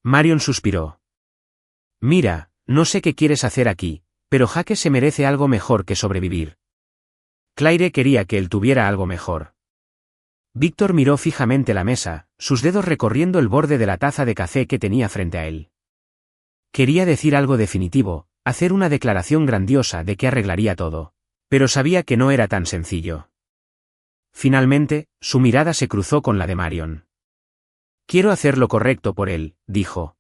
Marion suspiró. Mira, no sé qué quieres hacer aquí, pero Jake se merece algo mejor que sobrevivir. Claire quería que él tuviera algo mejor. Víctor miró fijamente la mesa, sus dedos recorriendo el borde de la taza de café que tenía frente a él. Quería decir algo definitivo, hacer una declaración grandiosa de que arreglaría todo, pero sabía que no era tan sencillo. Finalmente, su mirada se cruzó con la de Marion. Quiero hacer lo correcto por él, dijo.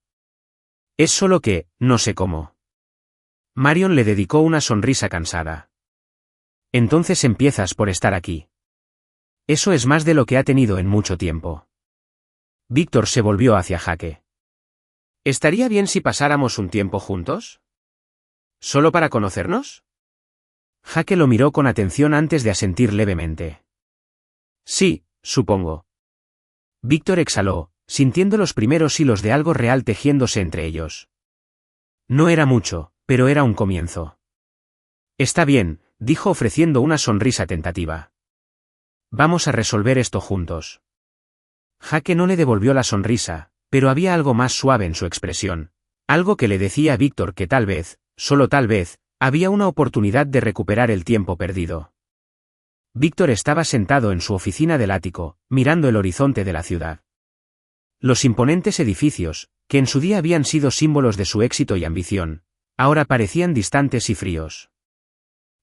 Es solo que, no sé cómo. Marion le dedicó una sonrisa cansada. Entonces empiezas por estar aquí. Eso es más de lo que ha tenido en mucho tiempo. Víctor se volvió hacia Jake. ¿Estaría bien si pasáramos un tiempo juntos? ¿Solo para conocernos? Jake lo miró con atención antes de asentir levemente. Sí, supongo. Víctor exhaló, sintiendo los primeros hilos de algo real tejiéndose entre ellos. No era mucho, pero era un comienzo. Está bien, dijo ofreciendo una sonrisa tentativa. Vamos a resolver esto juntos. Jake no le devolvió la sonrisa, pero había algo más suave en su expresión, algo que le decía a Víctor que tal vez, solo tal vez, había una oportunidad de recuperar el tiempo perdido. Víctor estaba sentado en su oficina del ático, mirando el horizonte de la ciudad. Los imponentes edificios, que en su día habían sido símbolos de su éxito y ambición, ahora parecían distantes y fríos.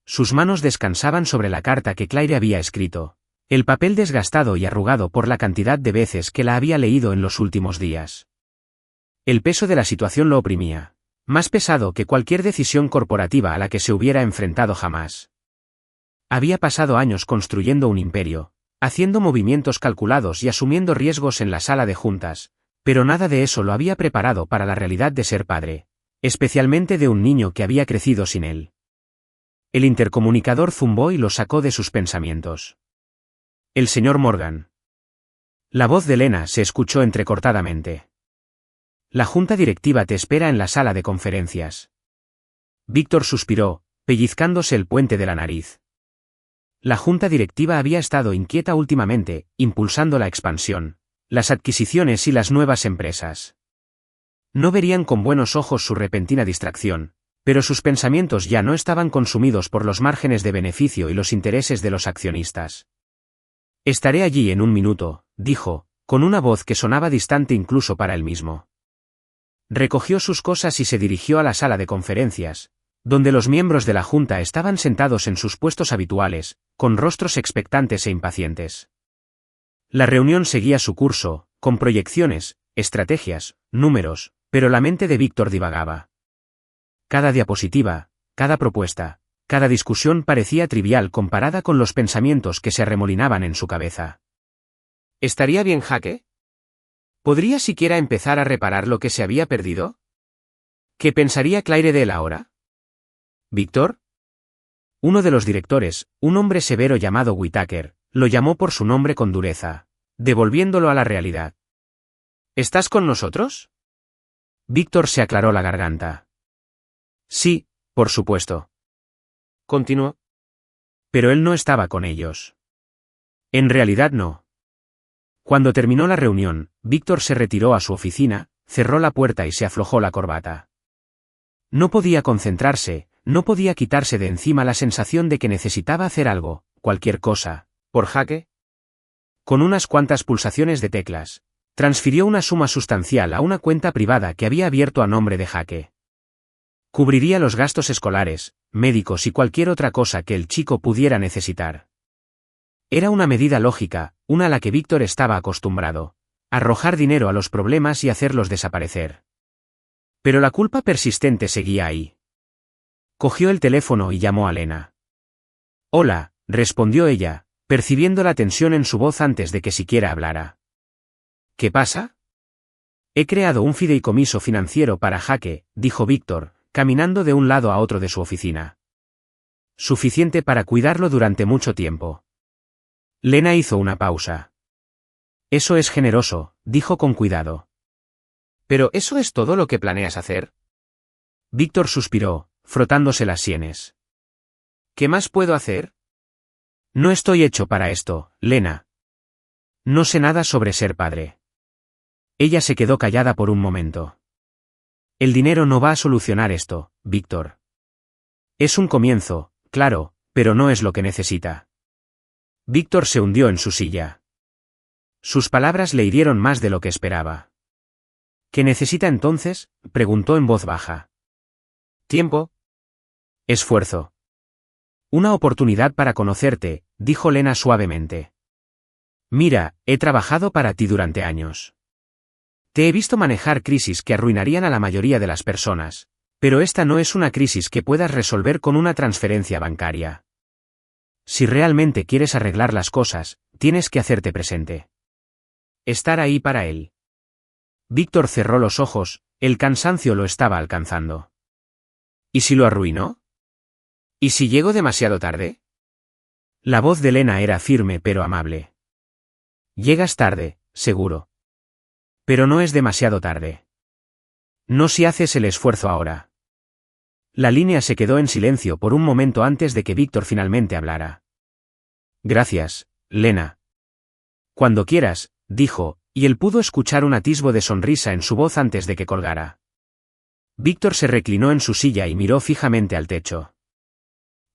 Sus manos descansaban sobre la carta que Claire había escrito, el papel desgastado y arrugado por la cantidad de veces que la había leído en los últimos días. El peso de la situación lo oprimía, más pesado que cualquier decisión corporativa a la que se hubiera enfrentado jamás. Había pasado años construyendo un imperio, haciendo movimientos calculados y asumiendo riesgos en la sala de juntas, pero nada de eso lo había preparado para la realidad de ser padre, especialmente de un niño que había crecido sin él. El intercomunicador zumbó y lo sacó de sus pensamientos. El señor Morgan. La voz de Lena se escuchó entrecortadamente. La junta directiva te espera en la sala de conferencias. Víctor suspiró, pellizcándose el puente de la nariz. La junta directiva había estado inquieta últimamente, impulsando la expansión, las adquisiciones y las nuevas empresas. No verían con buenos ojos su repentina distracción, pero sus pensamientos ya no estaban consumidos por los márgenes de beneficio y los intereses de los accionistas. Estaré allí en un minuto, dijo, con una voz que sonaba distante incluso para él mismo. Recogió sus cosas y se dirigió a la sala de conferencias, donde los miembros de la junta estaban sentados en sus puestos habituales, con rostros expectantes e impacientes. La reunión seguía su curso, con proyecciones, estrategias, números, pero la mente de Víctor divagaba. Cada diapositiva, cada propuesta, cada discusión parecía trivial comparada con los pensamientos que se arremolinaban en su cabeza. ¿Estaría bien, Jake? ¿Podría siquiera empezar a reparar lo que se había perdido? ¿Qué pensaría Claire de él ahora? ¿Víctor? Uno de los directores, un hombre severo llamado Whittaker, lo llamó por su nombre con dureza, devolviéndolo a la realidad. ¿Estás con nosotros? Víctor se aclaró la garganta. Sí, por supuesto. Continuó. Pero él no estaba con ellos. En realidad no. Cuando terminó la reunión, Víctor se retiró a su oficina, cerró la puerta y se aflojó la corbata. No podía concentrarse, no podía quitarse de encima la sensación de que necesitaba hacer algo, cualquier cosa, por Jake. Con unas cuantas pulsaciones de teclas, transfirió una suma sustancial a una cuenta privada que había abierto a nombre de Jake. Cubriría los gastos escolares, médicos y cualquier otra cosa que el chico pudiera necesitar. Era una medida lógica, una a la que Víctor estaba acostumbrado: arrojar dinero a los problemas y hacerlos desaparecer. Pero la culpa persistente seguía ahí. Cogió el teléfono y llamó a Lena. Hola, respondió ella, percibiendo la tensión en su voz antes de que siquiera hablara. ¿Qué pasa? He creado un fideicomiso financiero para Jake, dijo Víctor, caminando de un lado a otro de su oficina. Suficiente para cuidarlo durante mucho tiempo. Lena hizo una pausa. Eso es generoso, dijo con cuidado. ¿Pero eso es todo lo que planeas hacer? Víctor suspiró, frotándose las sienes. ¿Qué más puedo hacer? No estoy hecho para esto, Lena. No sé nada sobre ser padre. Ella se quedó callada por un momento. El dinero no va a solucionar esto, Víctor. Es un comienzo, claro, pero no es lo que necesita. Víctor se hundió en su silla. Sus palabras le hirieron más de lo que esperaba. ¿Qué necesita entonces?, preguntó en voz baja. Tiempo. Esfuerzo. Una oportunidad para conocerte, dijo Lena suavemente. Mira, he trabajado para ti durante años. Te he visto manejar crisis que arruinarían a la mayoría de las personas, pero esta no es una crisis que puedas resolver con una transferencia bancaria. Si realmente quieres arreglar las cosas, tienes que hacerte presente. Estar ahí para él. Víctor cerró los ojos, el cansancio lo estaba alcanzando. ¿Y si lo arruinó? ¿Y si llego demasiado tarde? La voz de Lena era firme pero amable. Llegas tarde, seguro. Pero no es demasiado tarde. No si haces el esfuerzo ahora. La línea se quedó en silencio por un momento antes de que Víctor finalmente hablara. Gracias, Lena. Cuando quieras, dijo, y él pudo escuchar un atisbo de sonrisa en su voz antes de que colgara. Víctor se reclinó en su silla y miró fijamente al techo.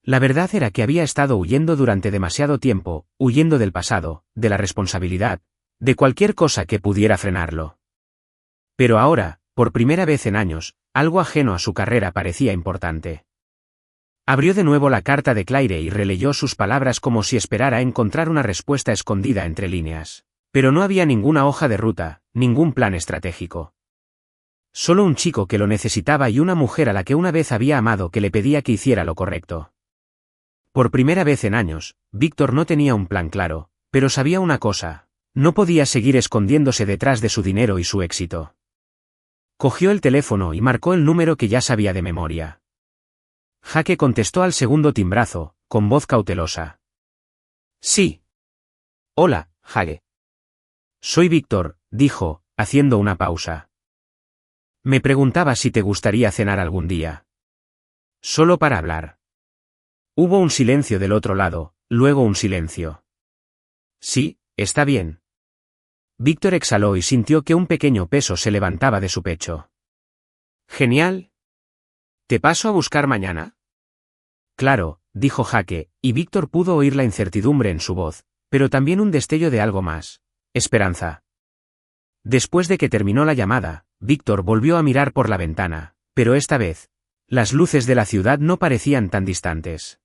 La verdad era que había estado huyendo durante demasiado tiempo, huyendo del pasado, de la responsabilidad, de cualquier cosa que pudiera frenarlo. Pero ahora, por primera vez en años, algo ajeno a su carrera parecía importante. Abrió de nuevo la carta de Claire y releyó sus palabras como si esperara encontrar una respuesta escondida entre líneas. Pero no había ninguna hoja de ruta, ningún plan estratégico. Solo un chico que lo necesitaba y una mujer a la que una vez había amado que le pedía que hiciera lo correcto. Por primera vez en años, Víctor no tenía un plan claro, pero sabía una cosa: no podía seguir escondiéndose detrás de su dinero y su éxito. Cogió el teléfono y marcó el número que ya sabía de memoria. Jake contestó al segundo timbrazo, con voz cautelosa. Sí. Hola, Jake. Soy Víctor, dijo, haciendo una pausa. Me preguntaba si te gustaría cenar algún día. Solo para hablar. Hubo un silencio del otro lado, luego un silencio. Sí, está bien. Víctor exhaló y sintió que un pequeño peso se levantaba de su pecho. Genial. ¿Te paso a buscar mañana? Claro, dijo Jake, y Víctor pudo oír la incertidumbre en su voz, pero también un destello de algo más: esperanza. Después de que terminó la llamada, Víctor volvió a mirar por la ventana, pero esta vez, las luces de la ciudad no parecían tan distantes.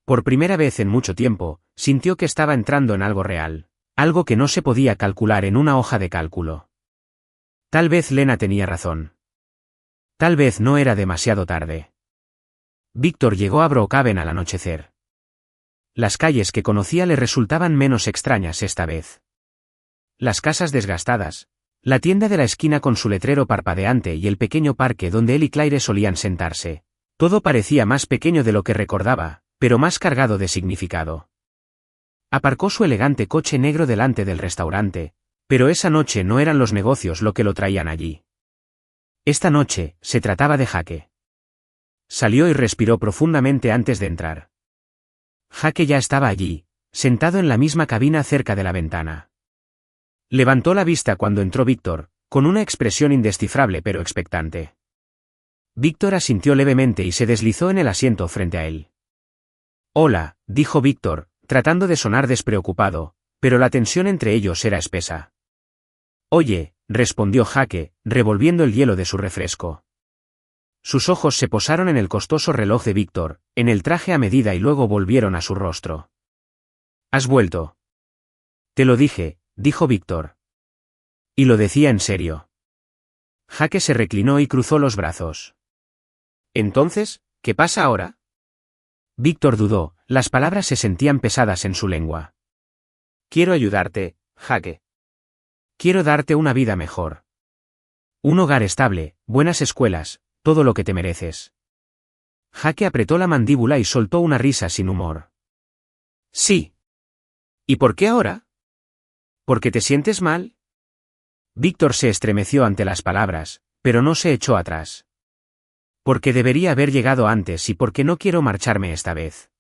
Por primera vez en mucho tiempo, sintió que estaba entrando en algo real, algo que no se podía calcular en una hoja de cálculo. Tal vez Lena tenía razón. Tal vez no era demasiado tarde. Víctor llegó a Brookhaven al anochecer. Las calles que conocía le resultaban menos extrañas esta vez. Las casas desgastadas, la tienda de la esquina con su letrero parpadeante y el pequeño parque donde él y Claire solían sentarse, todo parecía más pequeño de lo que recordaba, pero más cargado de significado. Aparcó su elegante coche negro delante del restaurante, pero esa noche no eran los negocios lo que lo traían allí. Esta noche, se trataba de Jake. Salió y respiró profundamente antes de entrar. Jake ya estaba allí, sentado en la misma cabina cerca de la ventana. Levantó la vista cuando entró Víctor, con una expresión indescifrable pero expectante. Víctor asintió levemente y se deslizó en el asiento frente a él. Hola, dijo Víctor, tratando de sonar despreocupado, pero la tensión entre ellos era espesa. Oye, respondió Jake, revolviendo el hielo de su refresco. Sus ojos se posaron en el costoso reloj de Víctor, en el traje a medida y luego volvieron a su rostro. ¿Has vuelto? Te lo dije, dijo Víctor. Y lo decía en serio. Jake se reclinó y cruzó los brazos. Entonces, ¿qué pasa ahora? Víctor dudó, las palabras se sentían pesadas en su lengua. Quiero ayudarte, Jake. Quiero darte una vida mejor. Un hogar estable, buenas escuelas, todo lo que te mereces. Jake apretó la mandíbula y soltó una risa sin humor. Sí. ¿Y por qué ahora? ¿Porque te sientes mal? Víctor se estremeció ante las palabras, pero no se echó atrás. Porque debería haber llegado antes y porque no quiero marcharme esta vez.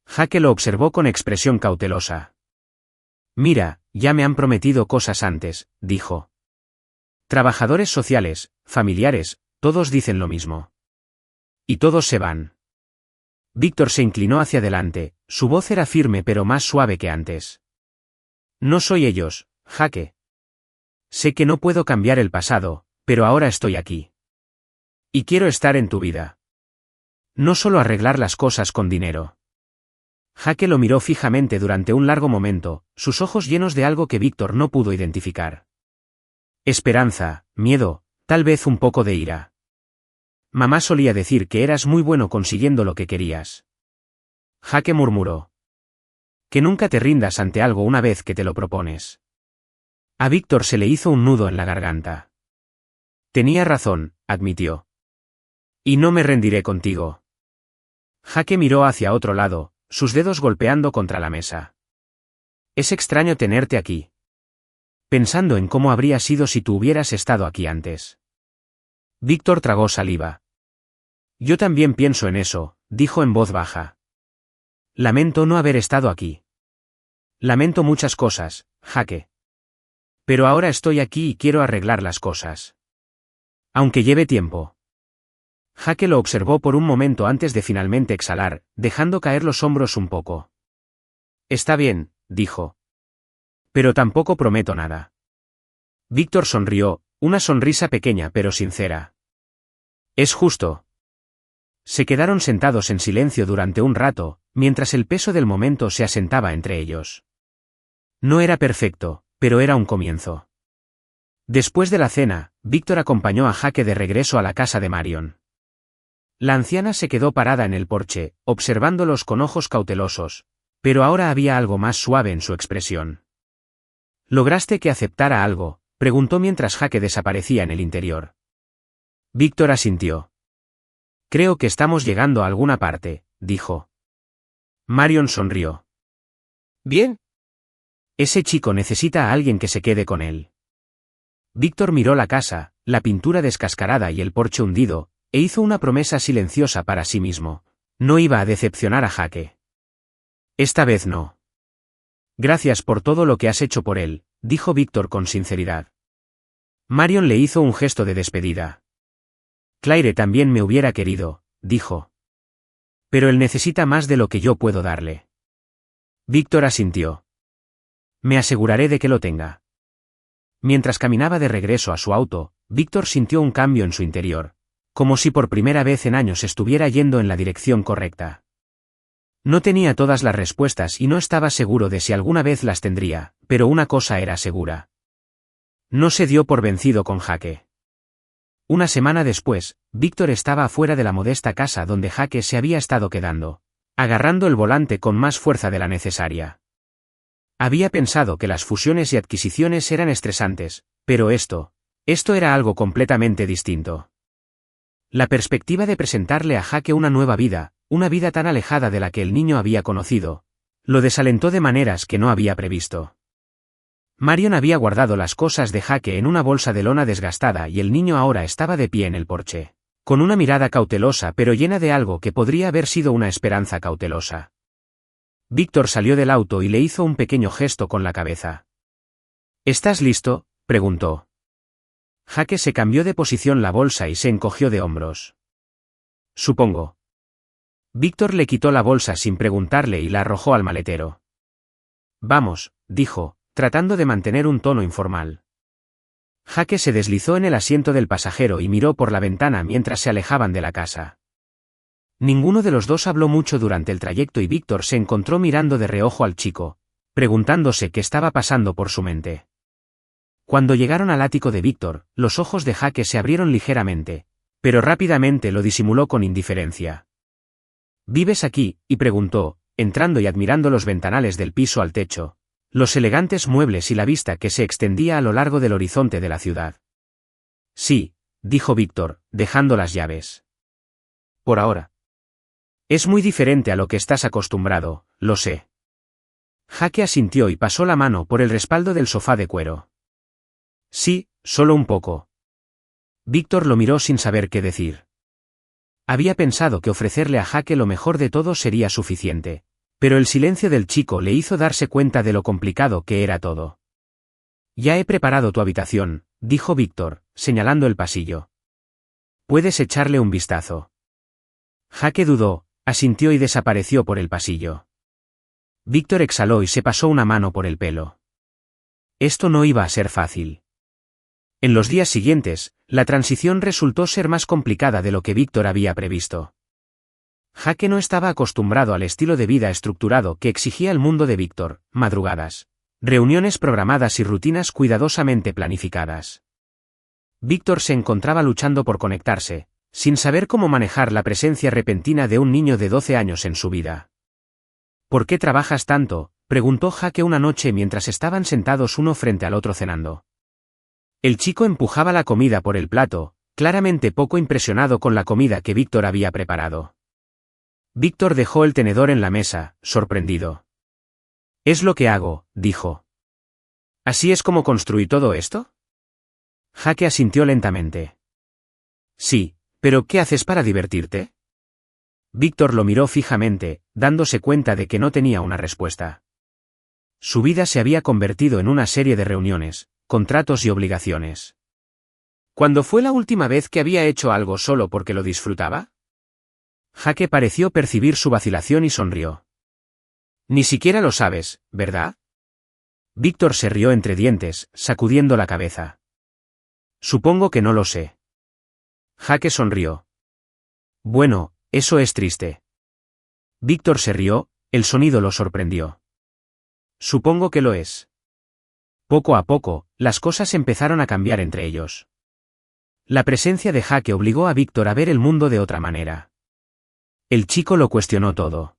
Jake lo observó con expresión cautelosa. Mira, ya me han prometido cosas antes, dijo. Trabajadores sociales, familiares, todos dicen lo mismo. Y todos se van. Víctor se inclinó hacia adelante, su voz era firme pero más suave que antes. No soy ellos, Jake. Sé que no puedo cambiar el pasado, pero ahora estoy aquí. Y quiero estar en tu vida. No solo arreglar las cosas con dinero. Jake lo miró fijamente durante un largo momento, sus ojos llenos de algo que Víctor no pudo identificar. Esperanza, miedo, tal vez un poco de ira. Mamá solía decir que eras muy bueno consiguiendo lo que querías. Jaque murmuró. Que nunca te rindas ante algo una vez que te lo propones. A Víctor se le hizo un nudo en la garganta. Tenía razón, admitió. Y no me rendiré contigo. Jaque miró hacia otro lado, sus dedos golpeando contra la mesa. Es extraño tenerte aquí. Pensando en cómo habría sido si tú hubieras estado aquí antes. Víctor tragó saliva. Yo también pienso en eso, dijo en voz baja. Lamento no haber estado aquí. Lamento muchas cosas, Jaque. Pero ahora estoy aquí y quiero arreglar las cosas. Aunque lleve tiempo. Jaque lo observó por un momento antes de finalmente exhalar, dejando caer los hombros un poco. Está bien, dijo. Pero tampoco prometo nada. Víctor sonrió, una sonrisa pequeña pero sincera. Es justo. Se quedaron sentados en silencio durante un rato, mientras el peso del momento se asentaba entre ellos. No era perfecto, pero era un comienzo. Después de la cena, Víctor acompañó a Jaque de regreso a la casa de Marion. La anciana se quedó parada en el porche, observándolos con ojos cautelosos, pero ahora había algo más suave en su expresión. ¿Lograste que aceptara algo?, preguntó mientras Jaque desaparecía en el interior. Víctor asintió. Creo que estamos llegando a alguna parte, dijo. Marion sonrió. Bien. Ese chico necesita a alguien que se quede con él. Víctor miró la casa, la pintura descascarada y el porche hundido, e hizo una promesa silenciosa para sí mismo. No iba a decepcionar a Jaque. Esta vez no. Gracias por todo lo que has hecho por él, dijo Víctor con sinceridad. Marion le hizo un gesto de despedida. Claire también me hubiera querido, dijo. Pero él necesita más de lo que yo puedo darle. Víctor asintió. Me aseguraré de que lo tenga. Mientras caminaba de regreso a su auto, Víctor sintió un cambio en su interior, como si por primera vez en años estuviera yendo en la dirección correcta. No tenía todas las respuestas y no estaba seguro de si alguna vez las tendría, pero una cosa era segura. No se dio por vencido con Jaque. Una semana después, Víctor estaba afuera de la modesta casa donde Jaque se había estado quedando, agarrando el volante con más fuerza de la necesaria. Había pensado que las fusiones y adquisiciones eran estresantes, pero esto era algo completamente distinto. La perspectiva de presentarle a Jaque una nueva vida, una vida tan alejada de la que el niño había conocido, lo desalentó de maneras que no había previsto. Marion había guardado las cosas de Jaque en una bolsa de lona desgastada y el niño ahora estaba de pie en el porche, con una mirada cautelosa pero llena de algo que podría haber sido una esperanza cautelosa. Víctor salió del auto y le hizo un pequeño gesto con la cabeza. ¿Estás listo?, preguntó. Jaque se cambió de posición la bolsa y se encogió de hombros. Supongo. Víctor le quitó la bolsa sin preguntarle y la arrojó al maletero. Vamos, dijo, tratando de mantener un tono informal. Jaque se deslizó en el asiento del pasajero y miró por la ventana mientras se alejaban de la casa. Ninguno de los dos habló mucho durante el trayecto y Víctor se encontró mirando de reojo al chico, preguntándose qué estaba pasando por su mente. Cuando llegaron al ático de Víctor, los ojos de Jaque se abrieron ligeramente, pero rápidamente lo disimuló con indiferencia. ¿Vives aquí?, y preguntó, entrando y admirando los ventanales del piso al techo, los elegantes muebles y la vista que se extendía a lo largo del horizonte de la ciudad. Sí, dijo Víctor, dejando las llaves. Por ahora. Es muy diferente a lo que estás acostumbrado, lo sé. Jaque asintió y pasó la mano por el respaldo del sofá de cuero. Sí, solo un poco. Víctor lo miró sin saber qué decir. Había pensado que ofrecerle a Jaque lo mejor de todo sería suficiente, pero el silencio del chico le hizo darse cuenta de lo complicado que era todo. Ya he preparado tu habitación, dijo Víctor, señalando el pasillo. Puedes echarle un vistazo. Jaque dudó, asintió y desapareció por el pasillo. Víctor exhaló y se pasó una mano por el pelo. Esto no iba a ser fácil. En los días siguientes, la transición resultó ser más complicada de lo que Víctor había previsto. Jaque no estaba acostumbrado al estilo de vida estructurado que exigía el mundo de Víctor, madrugadas, reuniones programadas y rutinas cuidadosamente planificadas. Víctor se encontraba luchando por conectarse, sin saber cómo manejar la presencia repentina de un niño de 12 años en su vida. ¿Por qué trabajas tanto?, preguntó Jake una noche mientras estaban sentados uno frente al otro cenando. El chico empujaba la comida por el plato, claramente poco impresionado con la comida que Víctor había preparado. Víctor dejó el tenedor en la mesa, sorprendido. «Es lo que hago», dijo. «¿Así es como construí todo esto?» Jake asintió lentamente. «Sí, pero ¿qué haces para divertirte?» Víctor lo miró fijamente, dándose cuenta de que no tenía una respuesta. Su vida se había convertido en una serie de reuniones, contratos y obligaciones. ¿Cuándo fue la última vez que había hecho algo solo porque lo disfrutaba? Jake pareció percibir su vacilación y sonrió. Ni siquiera lo sabes, ¿verdad? Víctor se rió entre dientes, sacudiendo la cabeza. Supongo que no lo sé. Jake sonrió. Bueno, eso es triste. Víctor se rió, el sonido lo sorprendió. Supongo que lo es. Poco a poco, las cosas empezaron a cambiar entre ellos. La presencia de Jake obligó a Víctor a ver el mundo de otra manera. El chico lo cuestionó todo.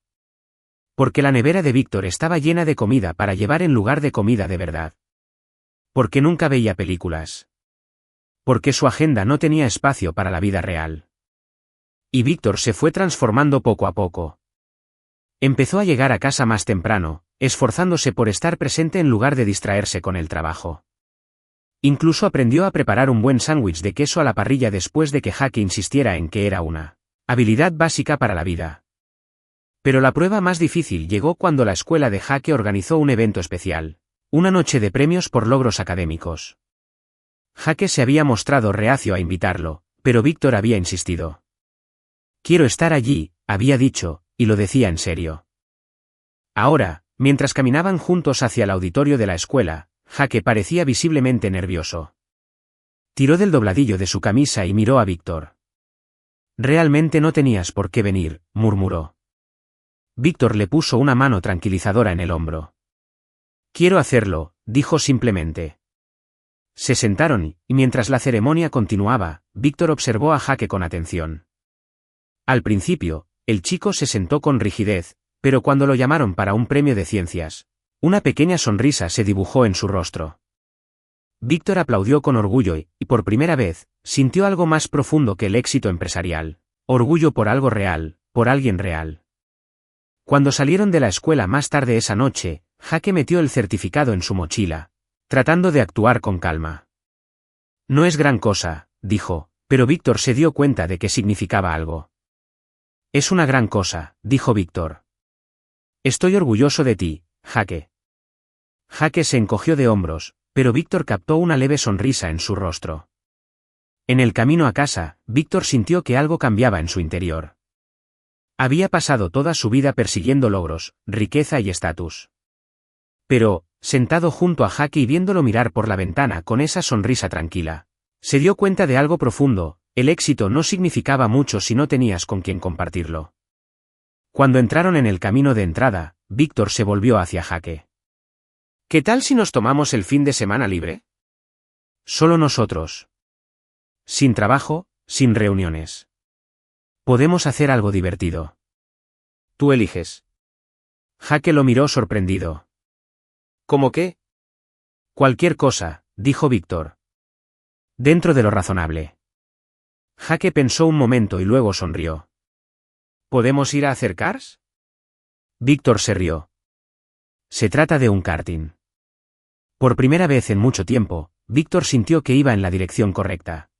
Porque la nevera de Víctor estaba llena de comida para llevar en lugar de comida de verdad. Porque nunca veía películas. Porque su agenda no tenía espacio para la vida real. Y Víctor se fue transformando poco a poco. Empezó a llegar a casa más temprano, esforzándose por estar presente en lugar de distraerse con el trabajo. Incluso aprendió a preparar un buen sándwich de queso a la parrilla después de que Jake insistiera en que era una habilidad básica para la vida. Pero la prueba más difícil llegó cuando la escuela de Jake organizó un evento especial, una noche de premios por logros académicos. Jake se había mostrado reacio a invitarlo, pero Víctor había insistido. «Quiero estar allí», había dicho, y lo decía en serio. Ahora, mientras caminaban juntos hacia el auditorio de la escuela, Jake parecía visiblemente nervioso. Tiró del dobladillo de su camisa y miró a Víctor. «Realmente no tenías por qué venir», murmuró. Víctor le puso una mano tranquilizadora en el hombro. «Quiero hacerlo», dijo simplemente. Se sentaron, y mientras la ceremonia continuaba, Víctor observó a Jake con atención. Al principio, el chico se sentó con rigidez, pero cuando lo llamaron para un premio de ciencias, una pequeña sonrisa se dibujó en su rostro. Víctor aplaudió con orgullo y, por primera vez, sintió algo más profundo que el éxito empresarial. Orgullo por algo real, por alguien real. Cuando salieron de la escuela más tarde esa noche, Jake metió el certificado en su mochila, tratando de actuar con calma. «No es gran cosa», dijo, pero Víctor se dio cuenta de que significaba algo. «Es una gran cosa», dijo Víctor. «Estoy orgulloso de ti, Jake». Jake se encogió de hombros, pero Víctor captó una leve sonrisa en su rostro. En el camino a casa, Víctor sintió que algo cambiaba en su interior. Había pasado toda su vida persiguiendo logros, riqueza y estatus. Pero, sentado junto a Jake y viéndolo mirar por la ventana con esa sonrisa tranquila, se dio cuenta de algo profundo: el éxito no significaba mucho si no tenías con quien compartirlo. Cuando entraron en el camino de entrada, Víctor se volvió hacia Jake. «¿Qué tal si nos tomamos el fin de semana libre? Solo nosotros. Sin trabajo, sin reuniones. Podemos hacer algo divertido. Tú eliges». Jake lo miró sorprendido. «¿Cómo qué?» «Cualquier cosa», dijo Víctor. «Dentro de lo razonable». Jake pensó un momento y luego sonrió. «¿Podemos ir a hacer cars?» Víctor se rió. «Se trata de un karting». Por primera vez en mucho tiempo, Víctor sintió que iba en la dirección correcta.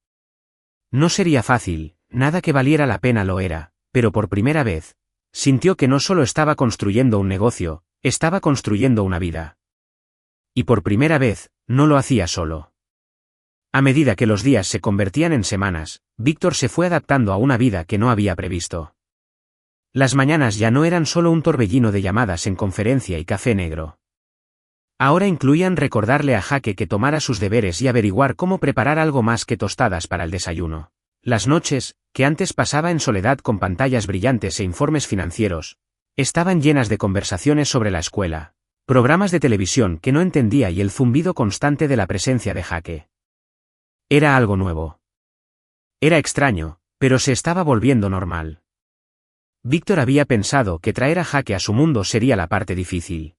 No sería fácil, nada que valiera la pena lo era, pero por primera vez, sintió que no solo estaba construyendo un negocio, estaba construyendo una vida. Y por primera vez, no lo hacía solo. A medida que los días se convertían en semanas, Víctor se fue adaptando a una vida que no había previsto. Las mañanas ya no eran solo un torbellino de llamadas en conferencia y café negro. Ahora incluían recordarle a Jake que tomara sus deberes y averiguar cómo preparar algo más que tostadas para el desayuno. Las noches, que antes pasaba en soledad con pantallas brillantes e informes financieros, estaban llenas de conversaciones sobre la escuela, programas de televisión que no entendía y el zumbido constante de la presencia de Jake. Era algo nuevo. Era extraño, pero se estaba volviendo normal. Víctor había pensado que traer a Jake a su mundo sería la parte difícil.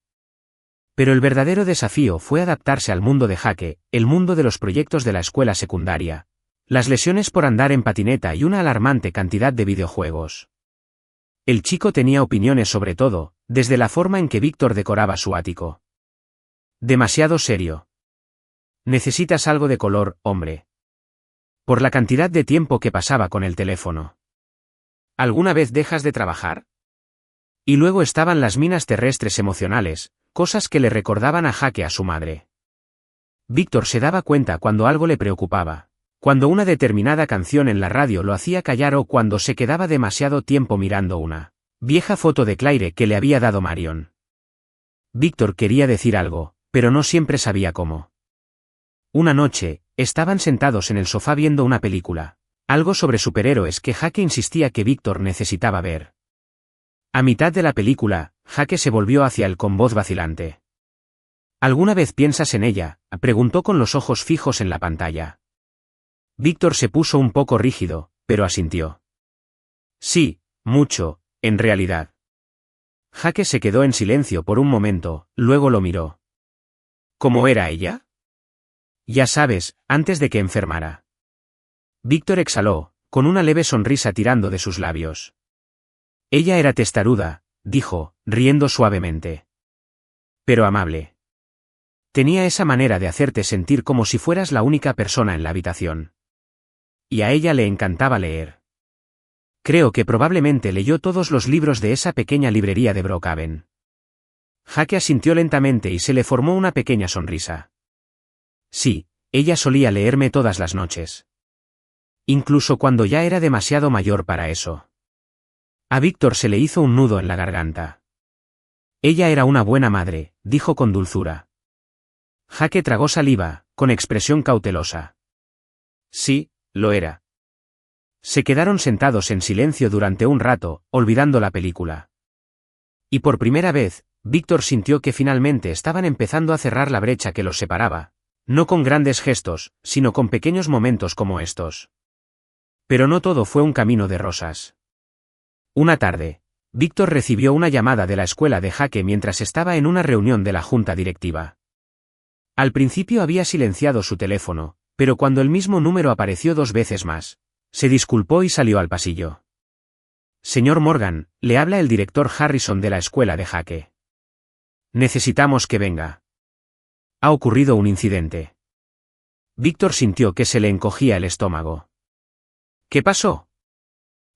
Pero el verdadero desafío fue adaptarse al mundo de Jake, el mundo de los proyectos de la escuela secundaria, las lesiones por andar en patineta y una alarmante cantidad de videojuegos. El chico tenía opiniones sobre todo, desde la forma en que Víctor decoraba su ático. Demasiado serio. Necesitas algo de color, hombre. Por la cantidad de tiempo que pasaba con el teléfono. ¿Alguna vez dejas de trabajar? Y luego estaban las minas terrestres emocionales, cosas que le recordaban a Jake a su madre. Víctor se daba cuenta cuando algo le preocupaba, cuando una determinada canción en la radio lo hacía callar o cuando se quedaba demasiado tiempo mirando una vieja foto de Claire que le había dado Marion. Víctor quería decir algo, pero no siempre sabía cómo. Una noche, estaban sentados en el sofá viendo una película, algo sobre superhéroes que Jake insistía que Víctor necesitaba ver. A mitad de la película, Jake se volvió hacia él con voz vacilante. ¿Alguna vez piensas en ella?, preguntó con los ojos fijos en la pantalla. Víctor se puso un poco rígido, pero asintió. Sí, mucho, en realidad. Jake se quedó en silencio por un momento, luego lo miró. ¿Cómo era ella? Ya sabes, antes de que enfermara. Víctor exhaló, con una leve sonrisa tirando de sus labios. Ella era testaruda, dijo, riendo suavemente. Pero amable. Tenía esa manera de hacerte sentir como si fueras la única persona en la habitación. Y a ella le encantaba leer. Creo que probablemente leyó todos los libros de esa pequeña librería de Brookhaven. Jake asintió lentamente y se le formó una pequeña sonrisa. Sí, ella solía leerme todas las noches. Incluso cuando ya era demasiado mayor para eso. A Víctor se le hizo un nudo en la garganta. Ella era una buena madre, dijo con dulzura. Jake tragó saliva, con expresión cautelosa. Sí, lo era. Se quedaron sentados en silencio durante un rato, olvidando la película. Y por primera vez, Víctor sintió que finalmente estaban empezando a cerrar la brecha que los separaba, no con grandes gestos, sino con pequeños momentos como estos. Pero no todo fue un camino de rosas. Una tarde, Víctor recibió una llamada de la escuela de Jake mientras estaba en una reunión de la junta directiva. Al principio había silenciado su teléfono, pero cuando el mismo número apareció 2 veces más, se disculpó y salió al pasillo. Señor Morgan, le habla el director Harrison de la escuela de Jake. Necesitamos que venga. Ha ocurrido un incidente. Víctor sintió que se le encogía el estómago. ¿Qué pasó?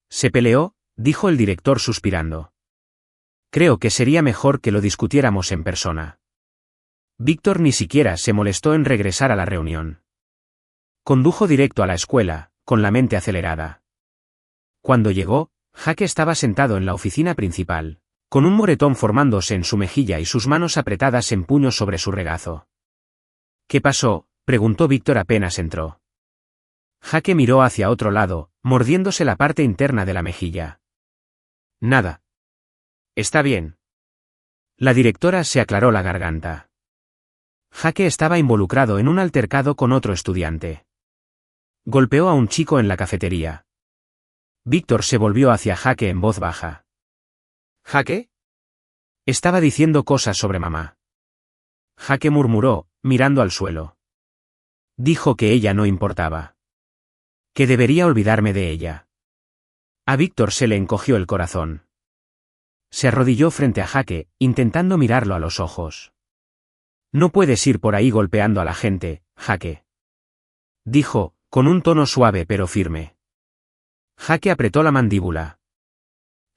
Se peleó, dijo el director suspirando. Creo que sería mejor que lo discutiéramos en persona. Víctor ni siquiera se molestó en regresar a la reunión. Condujo directo a la escuela, con la mente acelerada. Cuando llegó, Jake estaba sentado en la oficina principal, con un moretón formándose en su mejilla y sus manos apretadas en puños sobre su regazo. ¿Qué pasó?, preguntó Víctor apenas entró. Jake miró hacia otro lado, mordiéndose la parte interna de la mejilla. Nada. Está bien. La directora se aclaró la garganta. Jake estaba involucrado en un altercado con otro estudiante. Golpeó a un chico en la cafetería. Víctor se volvió hacia Jake en voz baja. ¿Jake? Estaba diciendo cosas sobre mamá. Jake murmuró, mirando al suelo. Dijo que ella no importaba. Que debería olvidarme de ella. A Víctor se le encogió el corazón. Se arrodilló frente a Jake, intentando mirarlo a los ojos. No puedes ir por ahí golpeando a la gente, Jake. Dijo, con un tono suave pero firme. Jake apretó la mandíbula.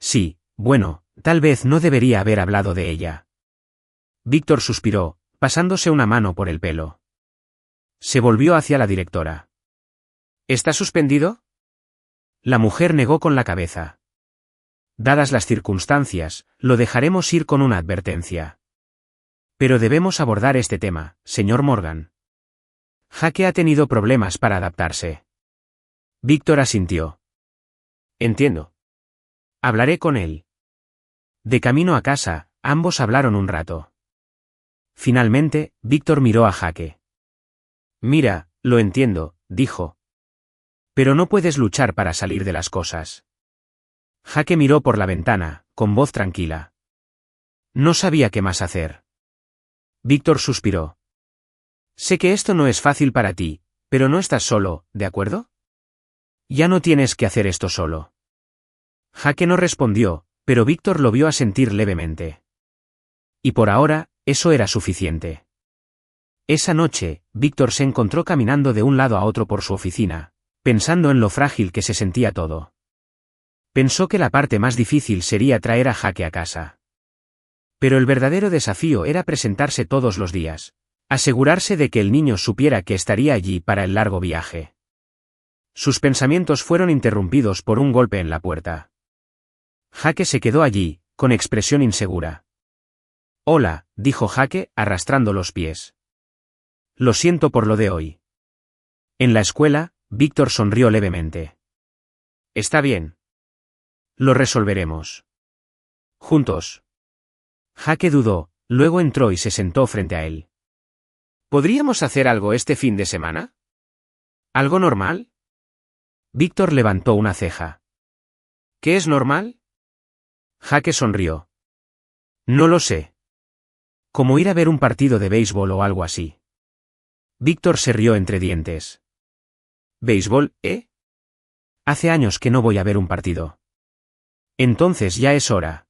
Sí, bueno, tal vez no debería haber hablado de ella. Víctor suspiró, pasándose una mano por el pelo. Se volvió hacia la directora. ¿Está suspendido? La mujer negó con la cabeza. Dadas las circunstancias, lo dejaremos ir con una advertencia. Pero debemos abordar este tema, señor Morgan. Jake ha tenido problemas para adaptarse. Víctor asintió. Entiendo. Hablaré con él. De camino a casa, ambos hablaron un rato. Finalmente, Víctor miró a Jake. Mira, lo entiendo, dijo. Pero no puedes luchar para salir de las cosas. Jaque miró por la ventana, con voz tranquila. No sabía qué más hacer. Víctor suspiró. Sé que esto no es fácil para ti, pero no estás solo, ¿de acuerdo? Ya no tienes que hacer esto solo. Jaque no respondió, pero Víctor lo vio asentir levemente. Y por ahora, eso era suficiente. Esa noche, Víctor se encontró caminando de un lado a otro por su oficina, pensando en lo frágil que se sentía todo. Pensó que la parte más difícil sería traer a Jaque a casa. Pero el verdadero desafío era presentarse todos los días, asegurarse de que el niño supiera que estaría allí para el largo viaje. Sus pensamientos fueron interrumpidos por un golpe en la puerta. Jaque se quedó allí, con expresión insegura. Hola, dijo Jaque, arrastrando los pies. Lo siento por lo de hoy. En la escuela, Víctor sonrió levemente. Está bien. Lo resolveremos. Juntos. Jaque dudó, luego entró y se sentó frente a él. ¿Podríamos hacer algo este fin de semana? ¿Algo normal? Víctor levantó una ceja. ¿Qué es normal? Jaque sonrió. No lo sé. Como ir a ver un partido de béisbol o algo así. Víctor se rió entre dientes. ¿Béisbol, eh? Hace años que no voy a ver un partido. Entonces ya es hora.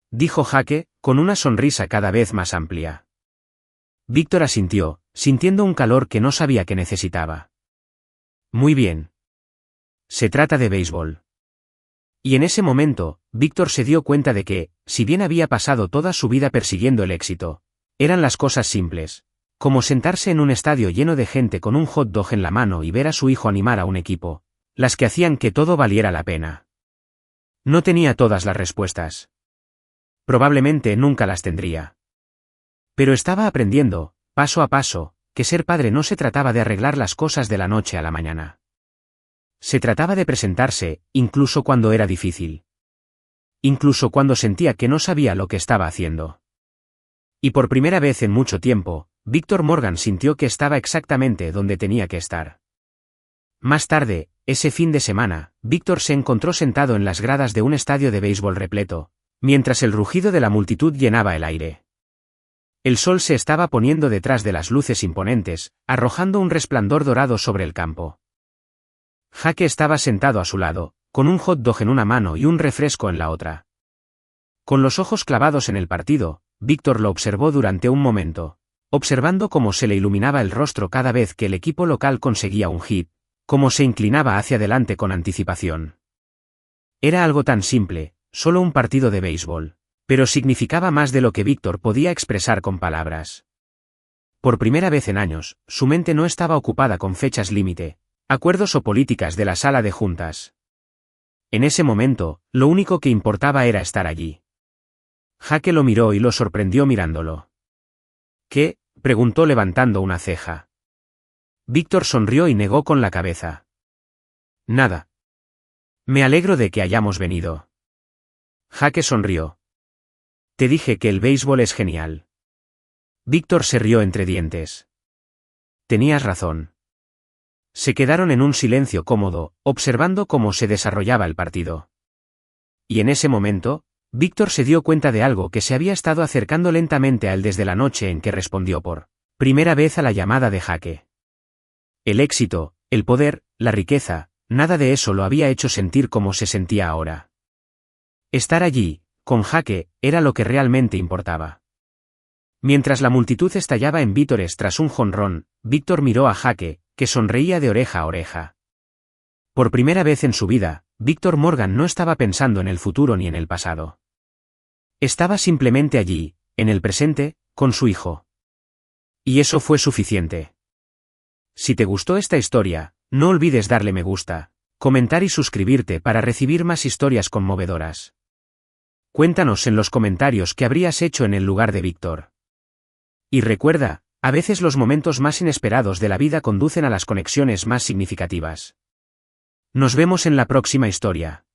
Dijo Jaque, con una sonrisa cada vez más amplia. Víctor asintió, sintiendo un calor que no sabía que necesitaba. Muy bien. Se trata de béisbol. Y en ese momento, Víctor se dio cuenta de que, si bien había pasado toda su vida persiguiendo el éxito, eran las cosas simples, como sentarse en un estadio lleno de gente con un hot dog en la mano y ver a su hijo animar a un equipo, las que hacían que todo valiera la pena. No tenía todas las respuestas. Probablemente nunca las tendría. Pero estaba aprendiendo, paso a paso, que ser padre no se trataba de arreglar las cosas de la noche a la mañana. Se trataba de presentarse, incluso cuando era difícil. Incluso cuando sentía que no sabía lo que estaba haciendo. Y por primera vez en mucho tiempo, Víctor Morgan sintió que estaba exactamente donde tenía que estar. Más tarde, ese fin de semana, Víctor se encontró sentado en las gradas de un estadio de béisbol repleto, mientras el rugido de la multitud llenaba el aire. El sol se estaba poniendo detrás de las luces imponentes, arrojando un resplandor dorado sobre el campo. Jaque estaba sentado a su lado, con un hot dog en una mano y un refresco en la otra. Con los ojos clavados en el partido, Víctor lo observó durante un momento, observando cómo se le iluminaba el rostro cada vez que el equipo local conseguía un hit, cómo se inclinaba hacia adelante con anticipación. Era algo tan simple, solo un partido de béisbol, pero significaba más de lo que Víctor podía expresar con palabras. Por primera vez en años, su mente no estaba ocupada con fechas límite, acuerdos o políticas de la sala de juntas. En ese momento, lo único que importaba era estar allí. Jaque lo miró y lo sorprendió mirándolo. ¿Qué? Preguntó levantando una ceja. Víctor sonrió y negó con la cabeza. Nada. Me alegro de que hayamos venido. Jaque sonrió. Te dije que el béisbol es genial. Víctor se rió entre dientes. Tenías razón. Se quedaron en un silencio cómodo, observando cómo se desarrollaba el partido. Y en ese momento, Víctor se dio cuenta de algo que se había estado acercando lentamente a él desde la noche en que respondió por primera vez a la llamada de Jaque. El éxito, el poder, la riqueza, nada de eso lo había hecho sentir como se sentía ahora. Estar allí, con Jaque, era lo que realmente importaba. Mientras la multitud estallaba en vítores tras un jonrón, Víctor miró a Jaque, que sonreía de oreja a oreja. Por primera vez en su vida, Víctor Morgan no estaba pensando en el futuro ni en el pasado. Estaba simplemente allí, en el presente, con su hijo. Y eso fue suficiente. Si te gustó esta historia, no olvides darle me gusta, comentar y suscribirte para recibir más historias conmovedoras. Cuéntanos en los comentarios qué habrías hecho en el lugar de Víctor. Y recuerda, a veces los momentos más inesperados de la vida conducen a las conexiones más significativas. Nos vemos en la próxima historia.